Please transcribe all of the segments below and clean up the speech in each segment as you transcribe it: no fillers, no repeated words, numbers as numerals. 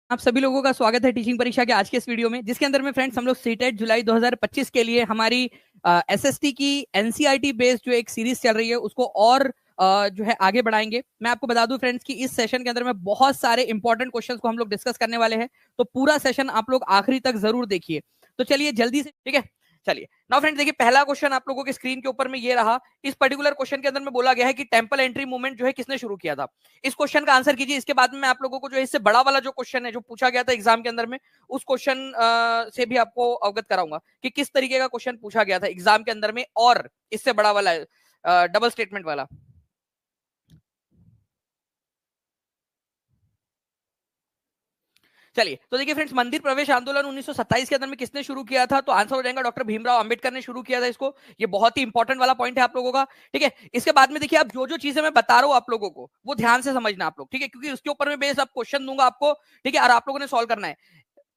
आप सभी लोगों का स्वागत है टीचिंग परीक्षा के आज के इस वीडियो में, जिसके अंदर में फ्रेंड्स हम लोग सीटेट जुलाई 2025 के लिए हमारी एसएसटी की एनसीईआरटी बेस्ड जो एक सीरीज चल रही है उसको और जो है आगे बढ़ाएंगे। मैं आपको बता दूं फ्रेंड्स कि इस सेशन के अंदर में बहुत सारे इंपॉर्टेंट क्वेश्चंस को हम लोग डिस्कस करने वाले हैं, तो पूरा सेशन आप लोग आखिरी तक जरूर देखिए। तो चलिए जल्दी से, ठीक है, चलिए नाउ फ्रेंड्स देखिए, पहला क्वेश्चन आप लोगों के स्क्रीन के ऊपर में ये रहा। इस पर्टिकुलर क्वेश्चन के अंदर में बोला गया है कि टेंपल एंट्री मूवमेंट जो है किसने शुरू किया था। इस क्वेश्चन का आंसर कीजिए। इसके बाद में मैं आप लोगों को जो है इससे बड़ा वाला जो क्वेश्चन है जो पूछा गया था एग्जाम के अंदर में, उस क्वेश्चन से भी आपको अवगत कराऊंगा कि किस तरीके का क्वेश्चन पूछा गया था एग्जाम के अंदर में, और इससे बड़ा वाला डबल स्टेटमेंट वाला। चलिए तो देखिए फ्रेंड्स, मंदिर प्रवेश आंदोलन 1927 के अंदर में किसने शुरू किया था, तो आंसर हो जाएगा डॉक्टर भीमराव अंबेडकर ने शुरू किया था इसको। ये बहुत ही इंपॉर्टेंट वाला पॉइंट है आप लोगों का, ठीक है। इसके बाद में देखिए, आप जो जो चीजें मैं बता रहा हूं आप लोगों को वो ध्यान से समझना आप लोग, ठीक है, क्योंकि उसके ऊपर में बेस आप क्वेश्चन दूंगा आपको, ठीक है, और आप लोगों ने सॉल्व करना है।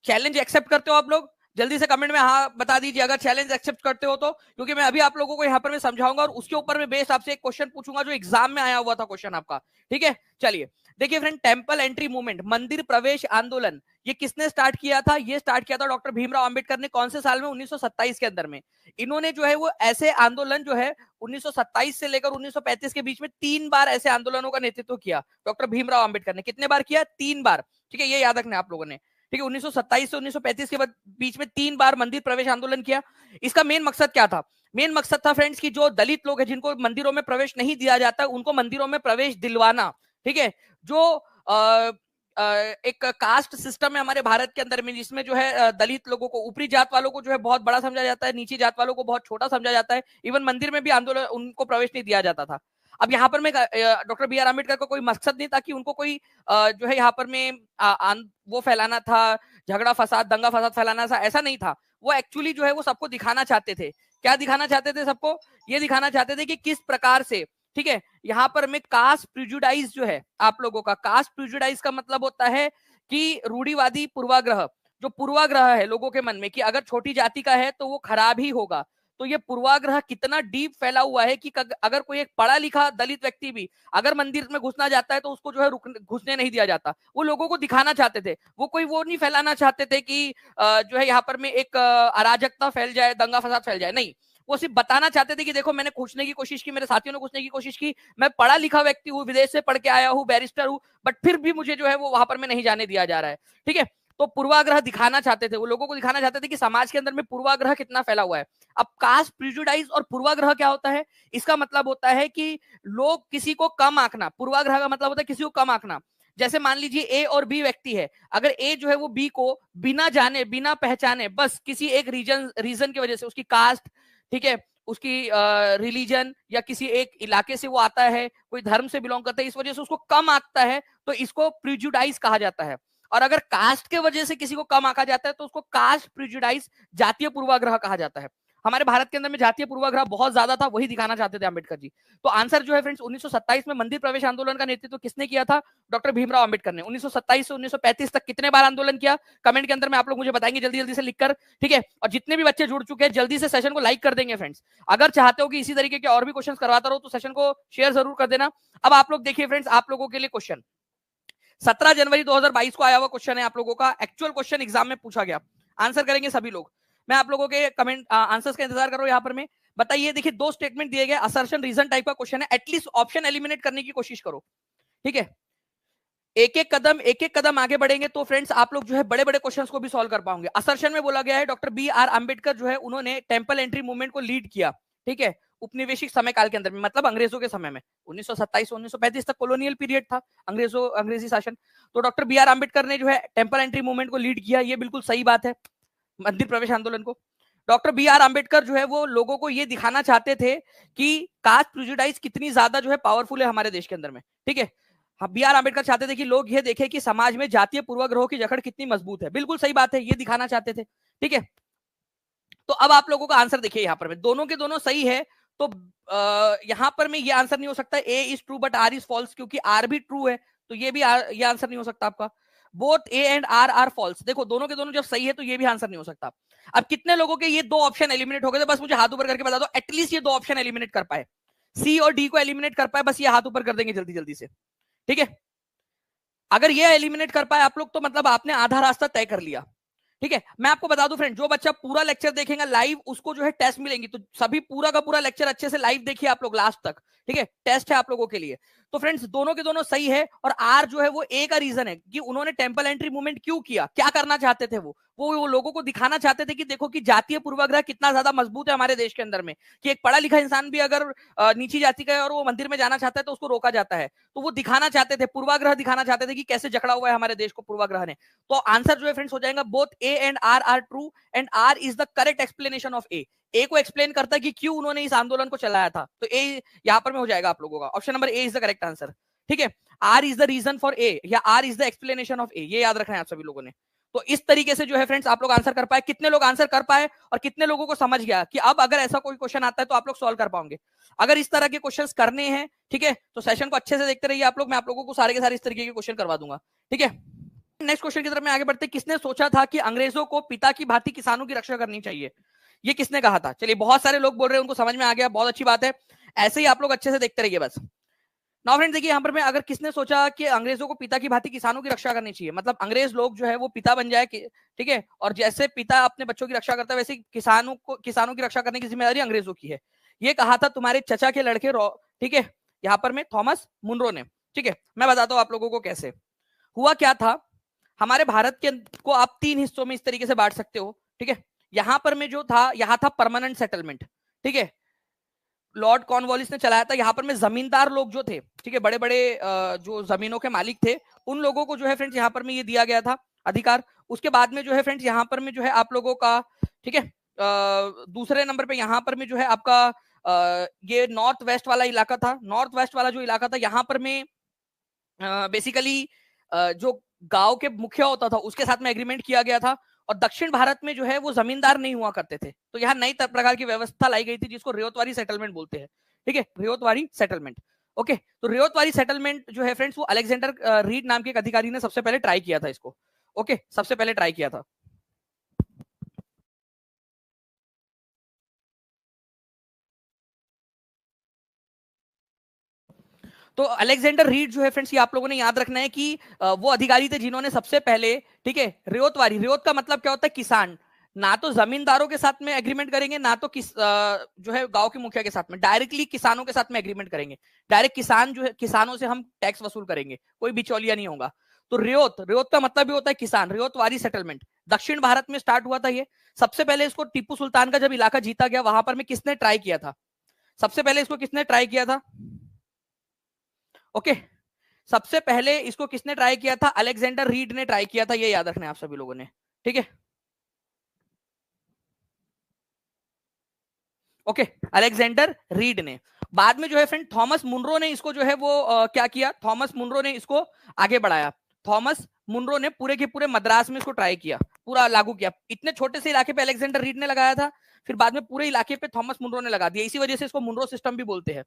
चैलेंज एक्सेप्ट करते हो आप लोग? जल्दी से कमेंट में हाँ बता दीजिए अगर चैलेंज एक्सेप्ट करते हो तो, क्योंकि मैं अभी आप लोगों को यहाँ पर मैं समझाऊंगा और उसके ऊपर में बेस्ड आपसे एक क्वेश्चन पूछूंगा जो एग्जाम में आया हुआ था क्वेश्चन आपका, ठीक है। चलिए देखिए फ्रेंड, टेंपल एंट्री मूवमेंट, मंदिर प्रवेश आंदोलन, ये किसने स्टार्ट किया था? ये स्टार्ट किया था डॉक्टर भीमराव अंबेडकर ने। कौन से साल में? 1927 के अंदर में। इन्होंने जो है वो ऐसे आंदोलन जो है 1927 से लेकर 1935 के बीच में 3 बार ऐसे आंदोलनों का नेतृत्व किया डॉक्टर भीमराव अंबेडकर ने। कितने बार किया? 3 बार, ठीक है, ये याद रखना आप लोगों ने, ठीक है। 1927 से 1935 के बीच में 3 बार मंदिर प्रवेश आंदोलन किया। इसका मेन मकसद क्या था? मेन मकसद था फ्रेंड्स कि जो दलित लोग हैं जिनको मंदिरों में प्रवेश नहीं दिया जाता उनको मंदिरों में प्रवेश दिलवाना, ठीक है। जो आ, एक कास्ट सिस्टम है हमारे भारत के अंदर में, जिसमें जो है दलित लोगों को, ऊपरी जात वालों को जो है बहुत बड़ा समझा जाता है, नीची जात वालों को बहुत छोटा समझा जाता है। इवन मंदिर में भी आंदोलन उनको प्रवेश नहीं दिया जाता था। अब यहाँ पर में डॉक्टर बी आर अम्बेडकर का कोई मकसद नहीं था कि उनको कोई जो है यहाँ पर में वो फैलाना था, झगड़ा फसाद दंगा फसाद फैलाना था, ऐसा नहीं था। वो एक्चुअली जो है वो सबको दिखाना चाहते थे। क्या दिखाना चाहते थे सबको? ये दिखाना चाहते थे कि किस प्रकार से, ठीक है, यहाँ पर में कास्ट प्रिजुडाइज जो है आप लोगों का, कास्ट प्रिजुडाइज का मतलब होता है कि रूढ़िवादी पूर्वाग्रह, जो पूर्वाग्रह है लोगों के मन में कि अगर छोटी जाति का है तो वो खराब ही होगा। तो ये पूर्वाग्रह कितना डीप फैला हुआ है कि अगर कोई एक पढ़ा लिखा दलित व्यक्ति भी अगर मंदिर में घुसना जाता है तो उसको जो है घुसने नहीं दिया जाता। वो लोगों को दिखाना चाहते थे, वो कोई वो नहीं फैलाना चाहते थे कि जो है यहाँ पर में एक अराजकता फैल जाए, दंगा फसाद फैल जाए, नहीं। वो सिर्फ बताना चाहते थे कि देखो मैंने घुसने की कोशिश की, मेरे साथियों ने घुसने की कोशिश की, मैं पढ़ा लिखा व्यक्ति हूँ, विदेश से पढ़ के आया हूँ, बैरिस्टर हूँ, बट फिर भी मुझे जो है वो वहां पर में नहीं जाने दिया जा रहा है, ठीक है। तो पूर्वाग्रह दिखाना चाहते थे, वो लोगों को दिखाना चाहते थे कि समाज के अंदर में पूर्वाग्रह कितना फैला हुआ है। अब कास्ट प्रिजुडाइज और पूर्वाग्रह क्या होता है? इसका मतलब होता है कि लोग किसी को कम आंकना। पूर्वाग्रह का मतलब होता है किसी को कम आंकना। जैसे मान लीजिए ए और बी व्यक्ति है, अगर ए जो है वो बी को बिना जाने बिना पहचाने बस किसी एक रीजन की वजह से, उसकी कास्ट, ठीक है, उसकी रिलीजन या किसी एक इलाके से वो आता है, कोई धर्म से बिलोंग करता है, इस वजह से उसको कम आंकता है, तो इसको प्रिजुडाइज कहा जाता है। और अगर कास्ट के वजह से किसी को कम आंका जाता है तो उसको कास्ट प्रिजुडाइज, जातीय पूर्वाग्रह कहा जाता है। हमारे भारत के अंदर में जातीय पूर्वाग्रह बहुत ज्यादा था, वही दिखाना चाहते थे अम्बेडकर जी। तो आंसर जो है फ्रेंड्स, 1927 में मंदिर प्रवेश आंदोलन का नेतृत्व किसने किया था? डॉक्टर भीमराव अम्बेडकर ने। 1927 से 1935 तक कितने बार आंदोलन किया? कमेंट के अंदर में आप लोग मुझे बताएंगे जल्दी जल्दी से लिखकर, ठीक है। और जितने भी बच्चे जुड़ चुके हैं जल्दी से सेशन को लाइक कर देंगे फ्रेंड्स। अगर चाहते हो कि इसी तरीके के और भी क्वेश्चन करवाता रहो तो सेशन को शेयर जरूर कर देना। अब आप लोग देखिए फ्रेंड्स, आप लोगों के लिए क्वेश्चन 17 जनवरी 2022 को आया हुआ क्वेश्चन है आप लोगों का, एक्चुअल क्वेश्चन एग्जाम में पूछा गया। आंसर करेंगे सभी लोग। मैं आप लोगों के कमेंट आंसर्स का इंतजार कर रहा हूं। यहाँ पर मैं बताइए, देखिए 2 स्टेटमेंट दिए गए, असर्शन रीजन टाइप का क्वेश्चन है, एटलीस्ट ऑप्शन एलिमिनेट करने की कोशिश करो, ठीक है। एक एक कदम आगे बढ़ेंगे तो फ्रेंड्स आप लोग जो है बड़े बड़े क्वेश्चंस को भी सॉल्व कर पाओगे। असर्शन में बोला गया है डॉक्टर बी आर अंबेडकर जो है उन्होंने टेंपल एंट्री मूवमेंट को लीड किया, ठीक है, उपनिवेशिक समय काल के अंदर में, मतलब अंग्रेजों के समय में। 1927 1935 तक कॉलोनियल पीरियड था, अंग्रेजी शासन। तो डॉक्टर बी आर अंबेडकर ने जो है टेंपल एंट्री मूवमेंट को लीड किया, ये बिल्कुल सही बात है, मंदिर प्रवेश आंदोलन को। डॉक्टर बी आर अंबेडकर जो है वो लोगों को ये दिखाना चाहते थे कि कास्ट प्रिजुडाइज कितनी ज्यादा जो है पावरफुल है हमारे देश के अंदर में, ठीक है। बी आर अम्बेडकर चाहते थे कि लोग ये देखें कि समाज में जातीय पूर्वाग्रहों की जकड़ कितनी मजबूत है, बिल्कुल सही बात है, ये दिखाना चाहते थे, ठीक है। तो अब आप लोगों का आंसर देखिए, यहाँ पर में दोनों के दोनों सही है। तो यहाँ पर में ये आंसर नहीं हो सकता A is true but R is false, क्योंकि आर भी ट्रू है, तो ये भी ये आंसर नहीं हो सकता आपका। Both A and R R false, देखो दोनों के दोनों जब सही है तो ये भी आंसर नहीं हो सकता। अब कितने लोगों के ये 2 ऑप्शन एलिमिनेट हो गए? तो बस मुझे हाथ ऊपर करके बता दो, एटलीस्ट ये 2 ऑप्शन एलिमिनेट कर पाए, सी और डी को एलिमिनेट कर पाए, बस ये हाथ ऊपर कर देंगे जल्दी जल्दी से, ठीक है। अगर ये एलिमिनेट कर पाए आप लोग तो मतलब आपने आधा रास्ता तय कर लिया। ठीक है, मैं आपको बता दूं फ्रेंड, जो बच्चा पूरा लेक्चर देखेगा लाइव उसको जो है टेस्ट मिलेंगी, तो सभी पूरा का पूरा लेक्चर अच्छे से लाइव देखिए आप लोग लास्ट तक। ठीक है, टेस्ट है आप लोगों के लिए। तो फ्रेंड्स दोनों के दोनों सही है, और आर जो है वो ए का रीजन है कि उन्होंने टेंपल एंट्री मूवमेंट क्यों किया, क्या करना चाहते थे वो लोगों को दिखाना चाहते थे कि देखो कि जातीय पूर्वाग्रह कितना ज्यादा मजबूत है हमारे देश के अंदर में, कि एक पढ़ा लिखा इंसान भी अगर नीची जाति का है और वो मंदिर में जाना चाहता है तो उसको रोका जाता है। तो वो दिखाना चाहते थे, पूर्वाग्रह दिखाना चाहते थे कि कैसे जकड़ा हुआ है हमारे देश को पूर्वाग्रह ने। तो आंसर जो है फ्रेंड्स हो जाएगा both A and R are true, and R is the correct explanation of A. A को एक्सप्लेन करता है कि क्यों उन्होंने इस आंदोलन को चलाया था, तो ए यहां पर में हो जाएगा आप लोगों का, option number A is the correct answer. ठीक है, R is the reason for A या R is the explanation of A, ये याद रखना है आप सभी लोगों ने। तो इस तरीके से जो है फ्रेंड्स आप लोग आंसर कर पाए, कितने लोग आंसर कर पाए और कितने लोगों को समझ गया कि अब अगर ऐसा कोई क्वेश्चन आता है तो आप लोग सॉल्व कर पाओगे। अगर इस तरह के क्वेश्चंस करने हैं, ठीक है, तो सेशन को अच्छे से देखते रहिए आप लोग, मैं आप लोगों को सारे के सारे इस तरीके के क्वेश्चन करवा दूंगा। ठीक है, नेक्स्ट क्वेश्चन की तरफ में आगे बढ़ते, किसने सोचा था कि अंग्रेजों को पिता की भांति किसानों की रक्षा करनी चाहिए, ये किसने कहा था? चलिए, बहुत सारे लोग बोल रहे हैं, उनको समझ में आ गया, बहुत अच्छी बात है, ऐसे ही आप लोग अच्छे से देखते रहिए बस। नाउ फ्रेंड्स देखिए यहाँ पर मैं, अगर किसने सोचा कि अंग्रेजों को पिता की भांति किसानों की रक्षा करनी चाहिए, मतलब अंग्रेज लोग जो है वो पिता बन जाए, ठीक है, और जैसे पिता अपने बच्चों की रक्षा करता है वैसे किसानों की रक्षा करने की जिम्मेदारी अंग्रेजों की है। ये कहा था तुम्हारे चचा के लड़के, ठीक है, यहाँ पर में थॉमस मुनरो ने। ठीक है, मैं बताता हूँ आप लोगों को कैसे हुआ क्या था। हमारे भारत के को आप 3 हिस्सों में इस तरीके से बांट सकते हो। ठीक है, यहां पर में जो था, यहां था परमानेंट सेटलमेंट। ठीक है, लॉर्ड कॉर्नवालिस ने चलाया था। यहाँ पर में जमींदार लोग जो थे, ठीक है, बड़े बड़े जो जमीनों के मालिक थे, उन लोगों को जो है फ्रेंड्स यहाँ पर में ये दिया गया था अधिकार। उसके बाद में जो है फ्रेंड्स यहाँ पर में जो है आप लोगों का, ठीक है, दूसरे नंबर पे यहाँ पर में जो है आपका ये नॉर्थ वेस्ट वाला इलाका था। नॉर्थ वेस्ट वाला जो इलाका था यहाँ पर में बेसिकली जो गांव के मुखिया होता था उसके साथ में एग्रीमेंट किया गया था। और दक्षिण भारत में जो है वो जमींदार नहीं हुआ करते थे, तो यहाँ नई प्रकार की व्यवस्था लाई गई थी जिसको रियोतवारी सेटलमेंट बोलते हैं। ठीक है, रियोतवारी सेटलमेंट। ओके, तो रियोतवारी सेटलमेंट जो है फ्रेंड्स वो अलेक्जेंडर रीड नाम के एक अधिकारी ने सबसे पहले ट्राई किया था इसको। ओके, सबसे पहले ट्राई किया था। तो अलेक्जेंडर रीड जो है फ्रेंड्स, ये आप लोगों ने याद रखना है कि वो अधिकारी थे जिन्होंने सबसे पहले, ठीक है, रियोतवारी, रियोत का मतलब क्या होता है, किसान, ना तो जमींदारों के साथ में एग्रीमेंट करेंगे, ना तो जो है गांव के मुखिया के साथ में, डायरेक्टली किसानों के साथ में एग्रीमेंट करेंगे। डायरेक्ट किसान जो है, किसानों से हम टैक्स वसूल करेंगे, कोई बिचौलिया नहीं होगा। तो रियोत, रियोत का मतलब भी होता है किसान, रियोतवारी सेटलमेंट दक्षिण भारत में स्टार्ट हुआ था ये। सबसे पहले इसको टीपू सुल्तान का जब इलाका जीता गया, वहां पर में किसने ट्राई किया था, सबसे पहले इसको किसने ट्राई किया था? ओके, सबसे पहले इसको किसने ट्राई किया था? अलेक्जेंडर रीड ने ट्राई किया था, ये याद रखना है आप सभी लोगों ने। ठीक है, ओके, अलेक्जेंडर रीड ने। बाद में जो है फ्रेंड थॉमस मुनरो ने इसको जो है वो क्या किया, थॉमस मुनरो ने इसको आगे बढ़ाया। थॉमस मुनरो ने पूरे के पूरे मद्रास में इसको ट्राई किया, पूरा लागू किया। इतने छोटे से इलाके पे अलेक्जेंडर रीड ने लगाया था, फिर बाद में पूरे इलाके पे थॉमस मुनरो ने लगा दिया। इसी वजह से इसको मुनरो सिस्टम भी बोलते हैं।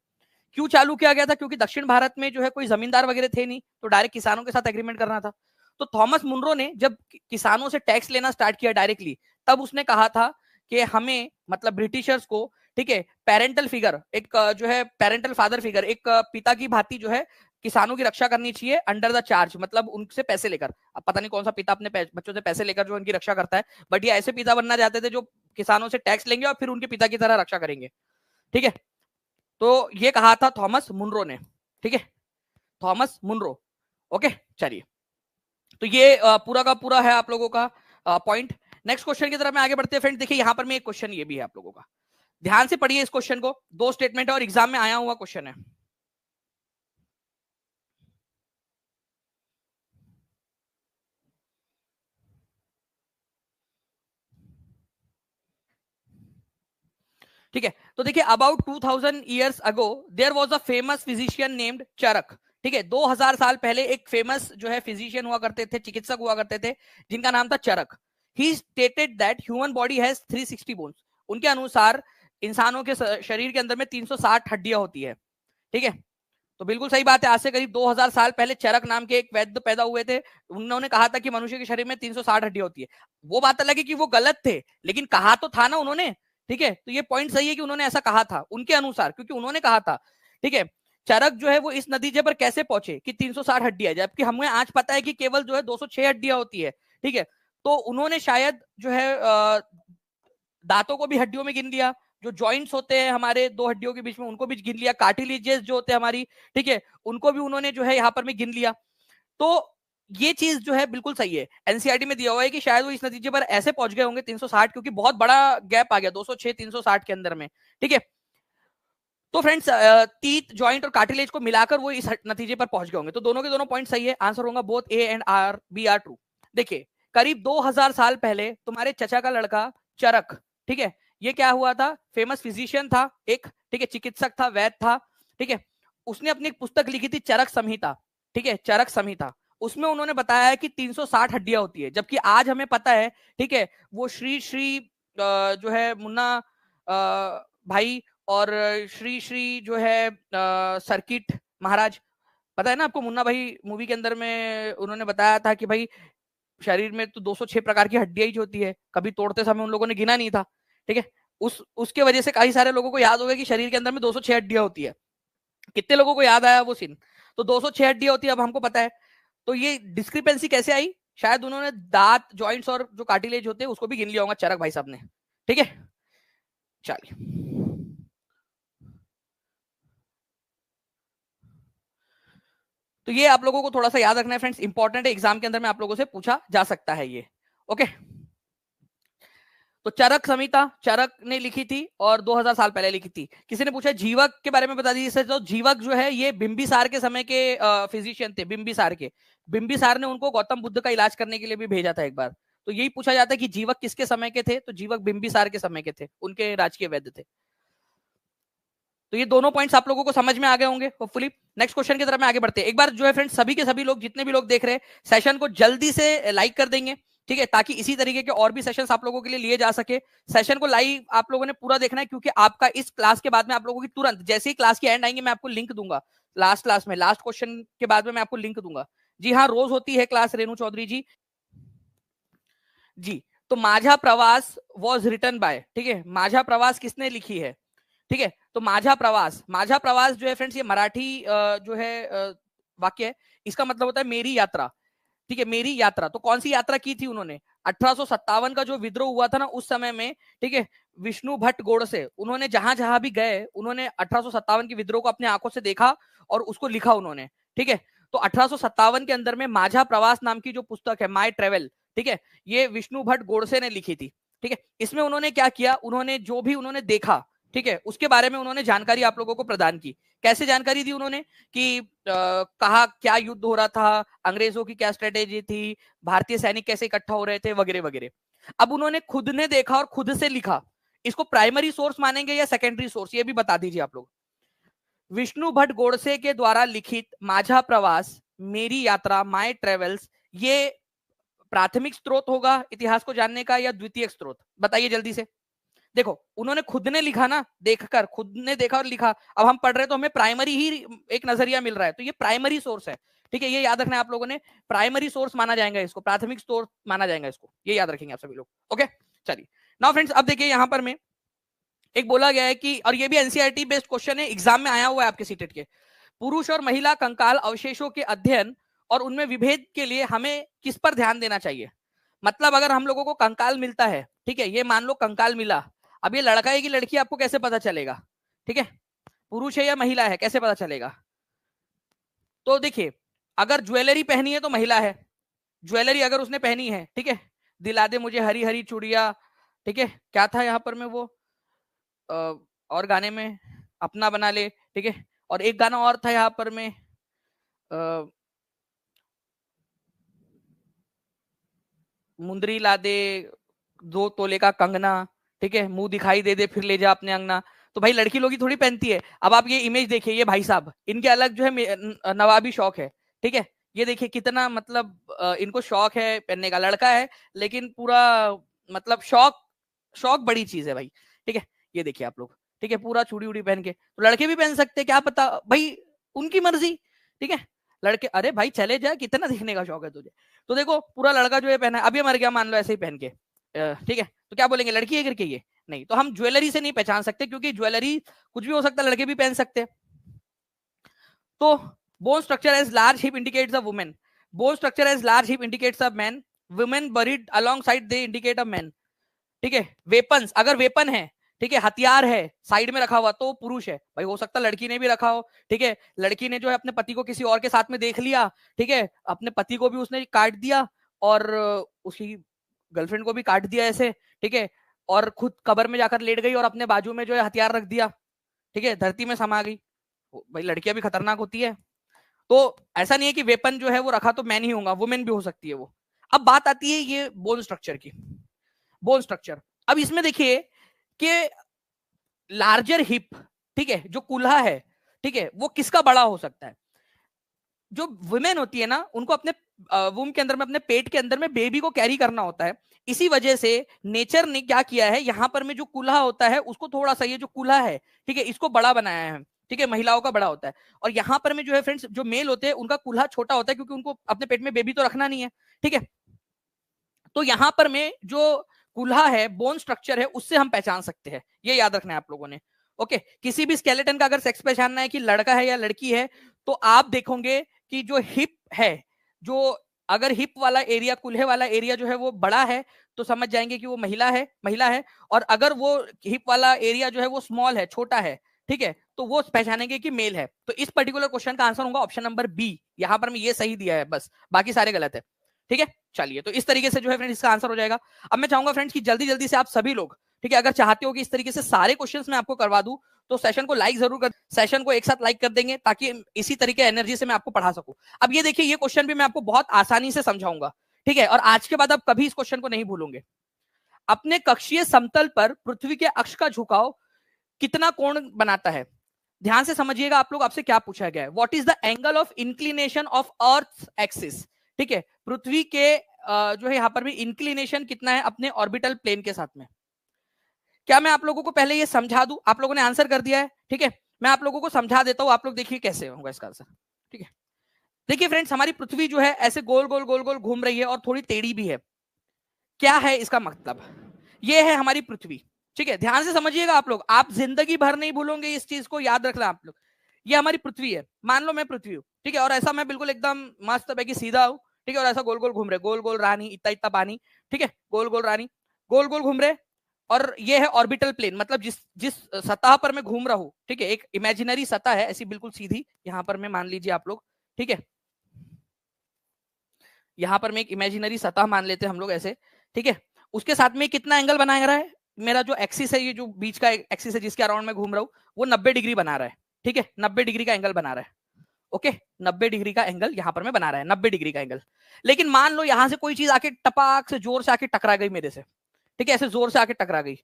क्यों चालू किया गया था? क्योंकि दक्षिण भारत में जो है कोई जमींदार वगैरह थे नहीं, तो डायरेक्ट किसानों के साथ एग्रीमेंट करना था। तो थॉमस मुनरो ने जब किसानों से टैक्स लेना स्टार्ट किया डायरेक्टली, तब उसने कहा था कि हमें, मतलब ब्रिटिशर्स को, ठीक है, पेरेंटल फिगर, एक जो है पेरेंटल फादर फिगर, एक पिता की भांति जो है किसानों की रक्षा करनी चाहिए अंडर द चार्ज, मतलब उनसे पैसे लेकर। अब पता नहीं कौन सा पिता अपने बच्चों से पैसे लेकर जो उनकी रक्षा करता है, बट ये ऐसे पिता बनना चाहते थे जो किसानों से टैक्स लेंगे और फिर उनके पिता की तरह रक्षा करेंगे। ठीक है, तो ये कहा था थॉमस मुनरो ने। ठीक है, थॉमस मुनरो। ओके, चलिए, तो ये पूरा का पूरा है आप लोगों का पॉइंट। नेक्स्ट क्वेश्चन की तरफ में आगे बढ़ते हैं फ्रेंड। देखिए यहाँ पर में एक क्वेश्चन ये भी है आप लोगों का, ध्यान से पढ़िए इस क्वेश्चन को, 2 स्टेटमेंट है और एग्जाम में आया हुआ क्वेश्चन है। ठीक है, तो देखिए, about 2000 years ago there was a famous physician named Charak. ठीक है, 2000 साल पहले एक फेमस जो है फिजिशियन हुआ करते थे, चिकित्सक हुआ करते थे, जिनका नाम था Charak. He stated that human body has 360 bones. उनके अनुसार इंसानों के शरीर के अंदर में 360 हड्डियां होती है। ठीक है, तो बिल्कुल सही बात है, आज से करीब 2000 साल पहले चरक नाम के एक वैद्य पैदा हुए थे। उन्होंने कहा था कि मनुष्य के शरीर में 360 हड्डियां होती है। वो बात अलग है कि वो गलत थे, लेकिन कहा तो था ना उन्होंने। ठीक है, तो ये पॉइंट सही है कि उन्होंने ऐसा कहा था उनके अनुसार, क्योंकि उन्होंने कहा था। ठीक है, चरक जो है वो इस नतीजे पर कैसे पहुंचे कि 360 हड्डियां, जबकि हमें आज पता है कि केवल जो है 206 हड्डियां होती है, ठीक है। तो उन्होंने शायद जो है दांतों को भी हड्डियों में गिन लिया, जो जॉइंट्स होते हैं हमारे दो हड्डियों के बीच में उनको भी गिन लिया, कार्टिलेजेस जो होते हैं हमारी, ठीक है, उनको भी उन्होंने जो है यहाँ पर में गिन लिया। तो ये चीज जो है बिल्कुल सही है, एनसीईआरटी में दिया हुआ है कि शायद वो इस नतीजे पर ऐसे पहुंच गए होंगे 360, क्योंकि बहुत बड़ा गैप आ गया 206 360 के अंदर में, ठीक है। तो फ्रेंड्स टीथ, जॉइंट और कार्टिलेज को मिलाकर वो इस नतीजे पर पहुंच गए होंगे। तो दोनों के दोनों पॉइंट सही है, आंसर होगा both A and R B R true. देखिए करीब 2000 साल पहले तुम्हारे चचा का लड़का चरक, ठीक है, ये क्या हुआ था, फेमस फिजिशियन था एक, ठीक है, चिकित्सक था, वैद्य था, ठीक है। उसने अपनी एक पुस्तक लिखी थी चरक संहिता, ठीक है, चरक संहिता। उसमें उन्होंने बताया है कि 360 हड्डियां होती है, जबकि आज हमें पता है, ठीक है, वो श्री श्री जो है मुन्ना भाई और श्री श्री जो है सर्किट महाराज, पता है ना आपको, मुन्ना भाई मूवी के अंदर में उन्होंने बताया था कि भाई शरीर में तो 206 प्रकार की हड्डियां ही होती है, कभी तोड़ते समय उन लोगों ने गिना नहीं था, ठीक है। उसके वजह से कई सारे लोगों को याद हो गया कि शरीर के अंदर में 206 हड्डियां होती है। कितने लोगों को याद आया वो सीन? तो 206 हड्डियां होती है, अब हमको पता है। तो ये डिस्क्रिपेंसी कैसे आई? शायद उन्होंने दांत, जॉइंट्स और जो कार्टिलेज होते हैं उसको भी गिन लिया होगा चरक भाई साहब ने, ठीक है। चलिए, तो ये आप लोगों को थोड़ा सा याद रखना है फ्रेंड्स, इंपॉर्टेंट है, एग्जाम के अंदर में आप लोगों से पूछा जा सकता है ये, ओके। तो चरक संहिता चरक ने लिखी थी और 2000 साल पहले लिखी थी। किसी ने पूछा जीवक के बारे में बता दीजिए। तो जीवक जो है ये बिंबिसार के समय के फिजिशियन थे, बिंबिसार के। बिंबिसार ने उनको गौतम बुद्ध का इलाज करने के लिए भी भेजा था एक बार। तो यही पूछा जाता है कि जीवक किसके समय के थे, तो जीवक बिंबिसार के समय के थे, उनके राजकीय वैद्य थे। तो ये दोनों पॉइंट्स आप लोगों को समझ में आ गए होंगे होपफुली। नेक्स्ट क्वेश्चन की तरफ में आगे बढ़ते हैं। एक बार जो है फ्रेंड्स सभी के सभी लोग, जितने भी लोग देख रहे हैं, सेशन को जल्दी से लाइक कर देंगे, ठीक है, ताकि इसी तरीके के और भी सेशंस आप लोगों के लिए लिए जा सके। सेशन को लाइव आप लोगों ने पूरा देखना है, क्योंकि आपका इस क्लास के बाद में आप लोगों की तुरंत जैसे ही क्लास की एंड आएंगे मैं आपको लिंक दूंगा, लास्ट क्लास में लास्ट क्वेश्चन के बाद में मैं आपको लिंक दूंगा। जी हाँ, रोज होती है क्लास रेणु चौधरी जी। जी, तो माझा प्रवास वॉज रिटन बाय, ठीक है, माझा प्रवास किसने लिखी है, ठीक है। तो माझा प्रवास जो है फ्रेंड्स ये मराठी जो है वाक्य है। इसका मतलब होता है मेरी यात्रा, ठीक है, मेरी यात्रा। तो कौन सी यात्रा की थी उन्होंने? 1857 का जो विद्रोह हुआ था ना उस समय में, ठीक है, विष्णु भट्ट गोडसे, उन्होंने जहां जहां भी गए उन्होंने 1857 के विद्रोह को अपने आंखों से देखा और उसको लिखा उन्होंने, ठीक है। तो 1857 के अंदर में माझा प्रवास नाम की जो पुस्तक है, माई ट्रेवल, ठीक है, ये विष्णु भट्ट गोडसे ने लिखी थी, ठीक है। इसमें उन्होंने क्या किया, उन्होंने जो भी उन्होंने देखा, ठीक है, उसके बारे में उन्होंने जानकारी आप लोगों को प्रदान की। कैसे जानकारी दी उन्होंने कि कहा क्या युद्ध हो रहा था, अंग्रेजों की क्या स्ट्रेटेजी थी, भारतीय सैनिक कैसे इकट्ठा हो रहे थे, वगैरह वगैरह। अब उन्होंने खुद ने देखा और खुद से लिखा, इसको प्राइमरी सोर्स मानेंगे या सेकेंडरी सोर्स, ये भी बता दीजिए आप लोग। विष्णु भट्ट गोडसे के द्वारा लिखित माझा प्रवास, मेरी यात्रा, माय ट्रेवल्स, ये प्राथमिक स्रोत होगा इतिहास को जानने का या द्वितीयक स्रोत? बताइए जल्दी से। देखो उन्होंने खुद ने लिखा ना, देखकर, खुद ने देखा और लिखा। अब हम पढ़ रहे तो हमें प्राइमरी ही एक नजरिया मिल रहा है, तो ये प्राइमरी सोर्स है, ठीक है, ये याद रखना है आप लोगों ने। प्राइमरी सोर्स माना जाएगा इसको, प्राथमिक सोर्स माना जाएगा इसको, ये याद रखेंगे आप सभी लोग, ओके। चलिए नाउ फ्रेंड्स, अब देखिए यहां पर में एक बोला गया है कि, और ये भी एनसीईआरटी बेस्ड क्वेश्चन है, एग्जाम में आया हुआ है आपके सीटेट के, पुरुष और महिला कंकाल अवशेषों के अध्ययन और उनमें विभेद के लिए हमें किस पर ध्यान देना चाहिए? मतलब अगर हम लोगों को कंकाल मिलता है, ठीक है, ये मान लो कंकाल मिला, अब ये लड़का है कि लड़की आपको कैसे पता चलेगा, ठीक है, पुरुष है या महिला है, कैसे पता चलेगा? तो देखिए अगर ज्वेलरी पहनी है तो महिला है, ज्वेलरी अगर उसने पहनी है, ठीक है, दिला दे मुझे हरी हरी चूड़िया, ठीक है, क्या था यहाँ पर में वो और गाने में, अपना बना ले, ठीक है, और एक गाना और था यहाँ पर में मुंदरी ला दे, 2 तोले का कंगना, ठीक है, मुंह दिखाई दे दे फिर ले जा अपने अंगना। तो भाई लड़की लोग ही थोड़ी पहनती है। अब आप ये इमेज देखिए, ये भाई साहब इनके अलग जो है नवाबी शौक है, ठीक है, ये देखिए कितना मतलब इनको शौक है पहनने का, लड़का है लेकिन पूरा मतलब शौक, शौक बड़ी चीज है भाई, ठीक है। ये देखिए आप लोग, ठीक है, पूरा चूड़ी उड़ी पहन के, तो लड़के भी पहन सकते हैं, क्या पता भाई, उनकी मर्जी, ठीक है। लड़के, अरे भाई चले जा, कितना दिखने का शौक है तुझे? तो देखो पूरा लड़का जो है पहना है, अभी मर गया मान लो ऐसे ही पहन के, ठीक है, तो क्या बोलेंगे, लड़की है करके? ये नहीं, तो हम ज्वेलरी से नहीं पहचान सकते, क्योंकि ज्वेलरी कुछ भी हो सकता है, लड़के भी पहन सकते हैं। तो bone structure age large hip indicates a woman, bone structure age large hip indicates a man, woman buried alongside they indicate a man. ठीक है, वेपन्स, अगर वेपन है, ठीक है, हथियार है साइड में रखा हुआ, तो पुरुष है भाई। हो सकता है लड़की ने भी रखा हो, ठीक है, लड़की ने जो है अपने पति को किसी और के साथ में देख लिया, ठीक है, अपने पति को भी उसने काट दिया और उसकी गर्लफ्रेंड को भी काट दिया ऐसे, ठीक है, और खुद कब्र में जाकर लेट गई और अपने बाजू में जो है हथियार रख दिया, ठीक है, धरती में समा गई। भाई लड़कियां भी खतरनाक होती है, तो ऐसा नहीं है कि वेपन जो है वो रखा तो मैन ही होगा, वुमेन भी हो सकती है वो। अब बात आती है ये बोन स्ट्रक्चर की, बोन स्ट्रक्चर। अब इसमें देखिए कि लार्जर हिप, ठीक है, जो कुल्हा है, ठीक है, वो किसका बड़ा हो सकता है? जो वुमेन होती है ना, उनको अपने वूम के अंदर में, अपने पेट के अंदर में बेबी को कैरी करना होता है। इसी वजह से नेचर ने क्या किया है, यहाँ पर में जो कुल्हा होता है उसको थोड़ा सा, ये जो कुल्हा है, ठीक है, इसको बड़ा बनाया है, ठीक है, महिलाओं का बड़ा होता है। और यहाँ पर में जो है फ्रेंड्स, जो मेल होते हैं उनका कुल्हा छोटा होता है, क्योंकि उनको अपने पेट में बेबी तो रखना नहीं है, ठीक है। तो यहाँ पर में जो कुल्हा है, बोन स्ट्रक्चर है, उससे हम पहचान सकते हैं, ये याद रखना है आप लोगों ने। ओके, किसी भी स्केलेटन का अगर सेक्स पहचानना है कि लड़का है या लड़की है, तो आप देखोगे कि जो हिप है, जो अगर हिप वाला एरिया, कुल्हे वाला एरिया जो है वो बड़ा है, तो समझ जाएंगे कि वो महिला है, महिला है। और अगर वो हिप वाला एरिया जो है वो स्मॉल है, छोटा है, ठीक है, तो वो पहचानेंगे कि मेल है। तो इस पर्टिकुलर क्वेश्चन का आंसर होगा ऑप्शन नंबर बी। यहां पर मैं ये सही दिया है, बस बाकी सारे गलत है, ठीक है। चलिए, तो इस तरीके से जो है फ्रेंड्स इसका आंसर हो जाएगा। अब मैं चाहूंगा फ्रेंड्स कि जल्दी जल्दी से आप सभी लोग, ठीक है, अगर चाहते हो कि इस तरीके से सारे क्वेश्चंस मैं आपको करवा दूं, तो सेशन को लाइक जरूर कर, सेशन को एक साथ लाइक कर देंगे, ताकि इसी तरीके एनर्जी से मैं आपको पढ़ा सकूं। अब ये देखिए, ये क्वेश्चन भी मैं आपको बहुत आसानी से समझाऊंगा, ठीक है, और आज के बाद आप कभी इस क्वेश्चन को नहीं भूलोगे। अपने कक्षीय समतल पर पृथ्वी के अक्ष का झुकाव कितना कोण बनाता है? ध्यान से समझिएगा आप लोग, आपसे क्या पूछा गया है, what is the angle of inclination of earth axis. ठीक है, पृथ्वी के जो है यहाँ पर भी इंक्लिनेशन कितना है अपने ऑर्बिटल प्लेन के साथ में। क्या मैं आप लोगों को पहले ये समझा दूं? आप लोगों ने आंसर कर दिया है, ठीक है, मैं आप लोगों को समझा देता हूं, आप लोग देखिए कैसे होगा इसका आंसर। ठीक है, देखिए फ्रेंड्स, हमारी पृथ्वी जो है ऐसे गोल गोल गोल गोल घूम रही है और थोड़ी टेढ़ी भी है। क्या है इसका मतलब? ये है हमारी पृथ्वी, ठीक है, ध्यान से समझिएगा आप लोग, आप जिंदगी भर नहीं भूलोगे इस चीज को, याद रखना आप लोग। ये हमारी पृथ्वी है, मान लो मैं पृथ्वी हूँ, ठीक है, और ऐसा मैं बिल्कुल एकदम मस्त बैठी सीधा हूँ, ठीक है, और ऐसा गोल गोल घूम रहे, गोल गोल रानी, इतना इतना पानी, ठीक है, गोल गोल रानी, गोल गोल घूम रहे। और ये है ऑर्बिटल प्लेन, मतलब जिस जिस सतह पर मैं घूम रहा हूँ, ठीक है, एक इमेजिनरी सतह है ऐसी बिल्कुल सीधी, यहाँ पर मैं मान लीजिए आप लोग, ठीक है, यहाँ पर मैं एक इमेजिनरी सतह मान लेते हैं हम लोग ऐसे, ठीक है। उसके साथ में कितना एंगल बना रहा है, मेरा जो एक्सिस है, ये जो बीच का एक्सिस है जिसके अराउंड में घूम रहा हूँ, वो 90 डिग्री बना रहा है, ठीक है, 90 डिग्री का एंगल बना रहा है। ओके, 90 डिग्री का एंगल यहाँ पर मैं बना रहा है, 90 डिग्री का एंगल। लेकिन मान लो यहाँ से कोई चीज आके टपाक से जोर से आके टकरा गई मेरे से, ठीक है, ऐसे जोर से आके टकरा गई,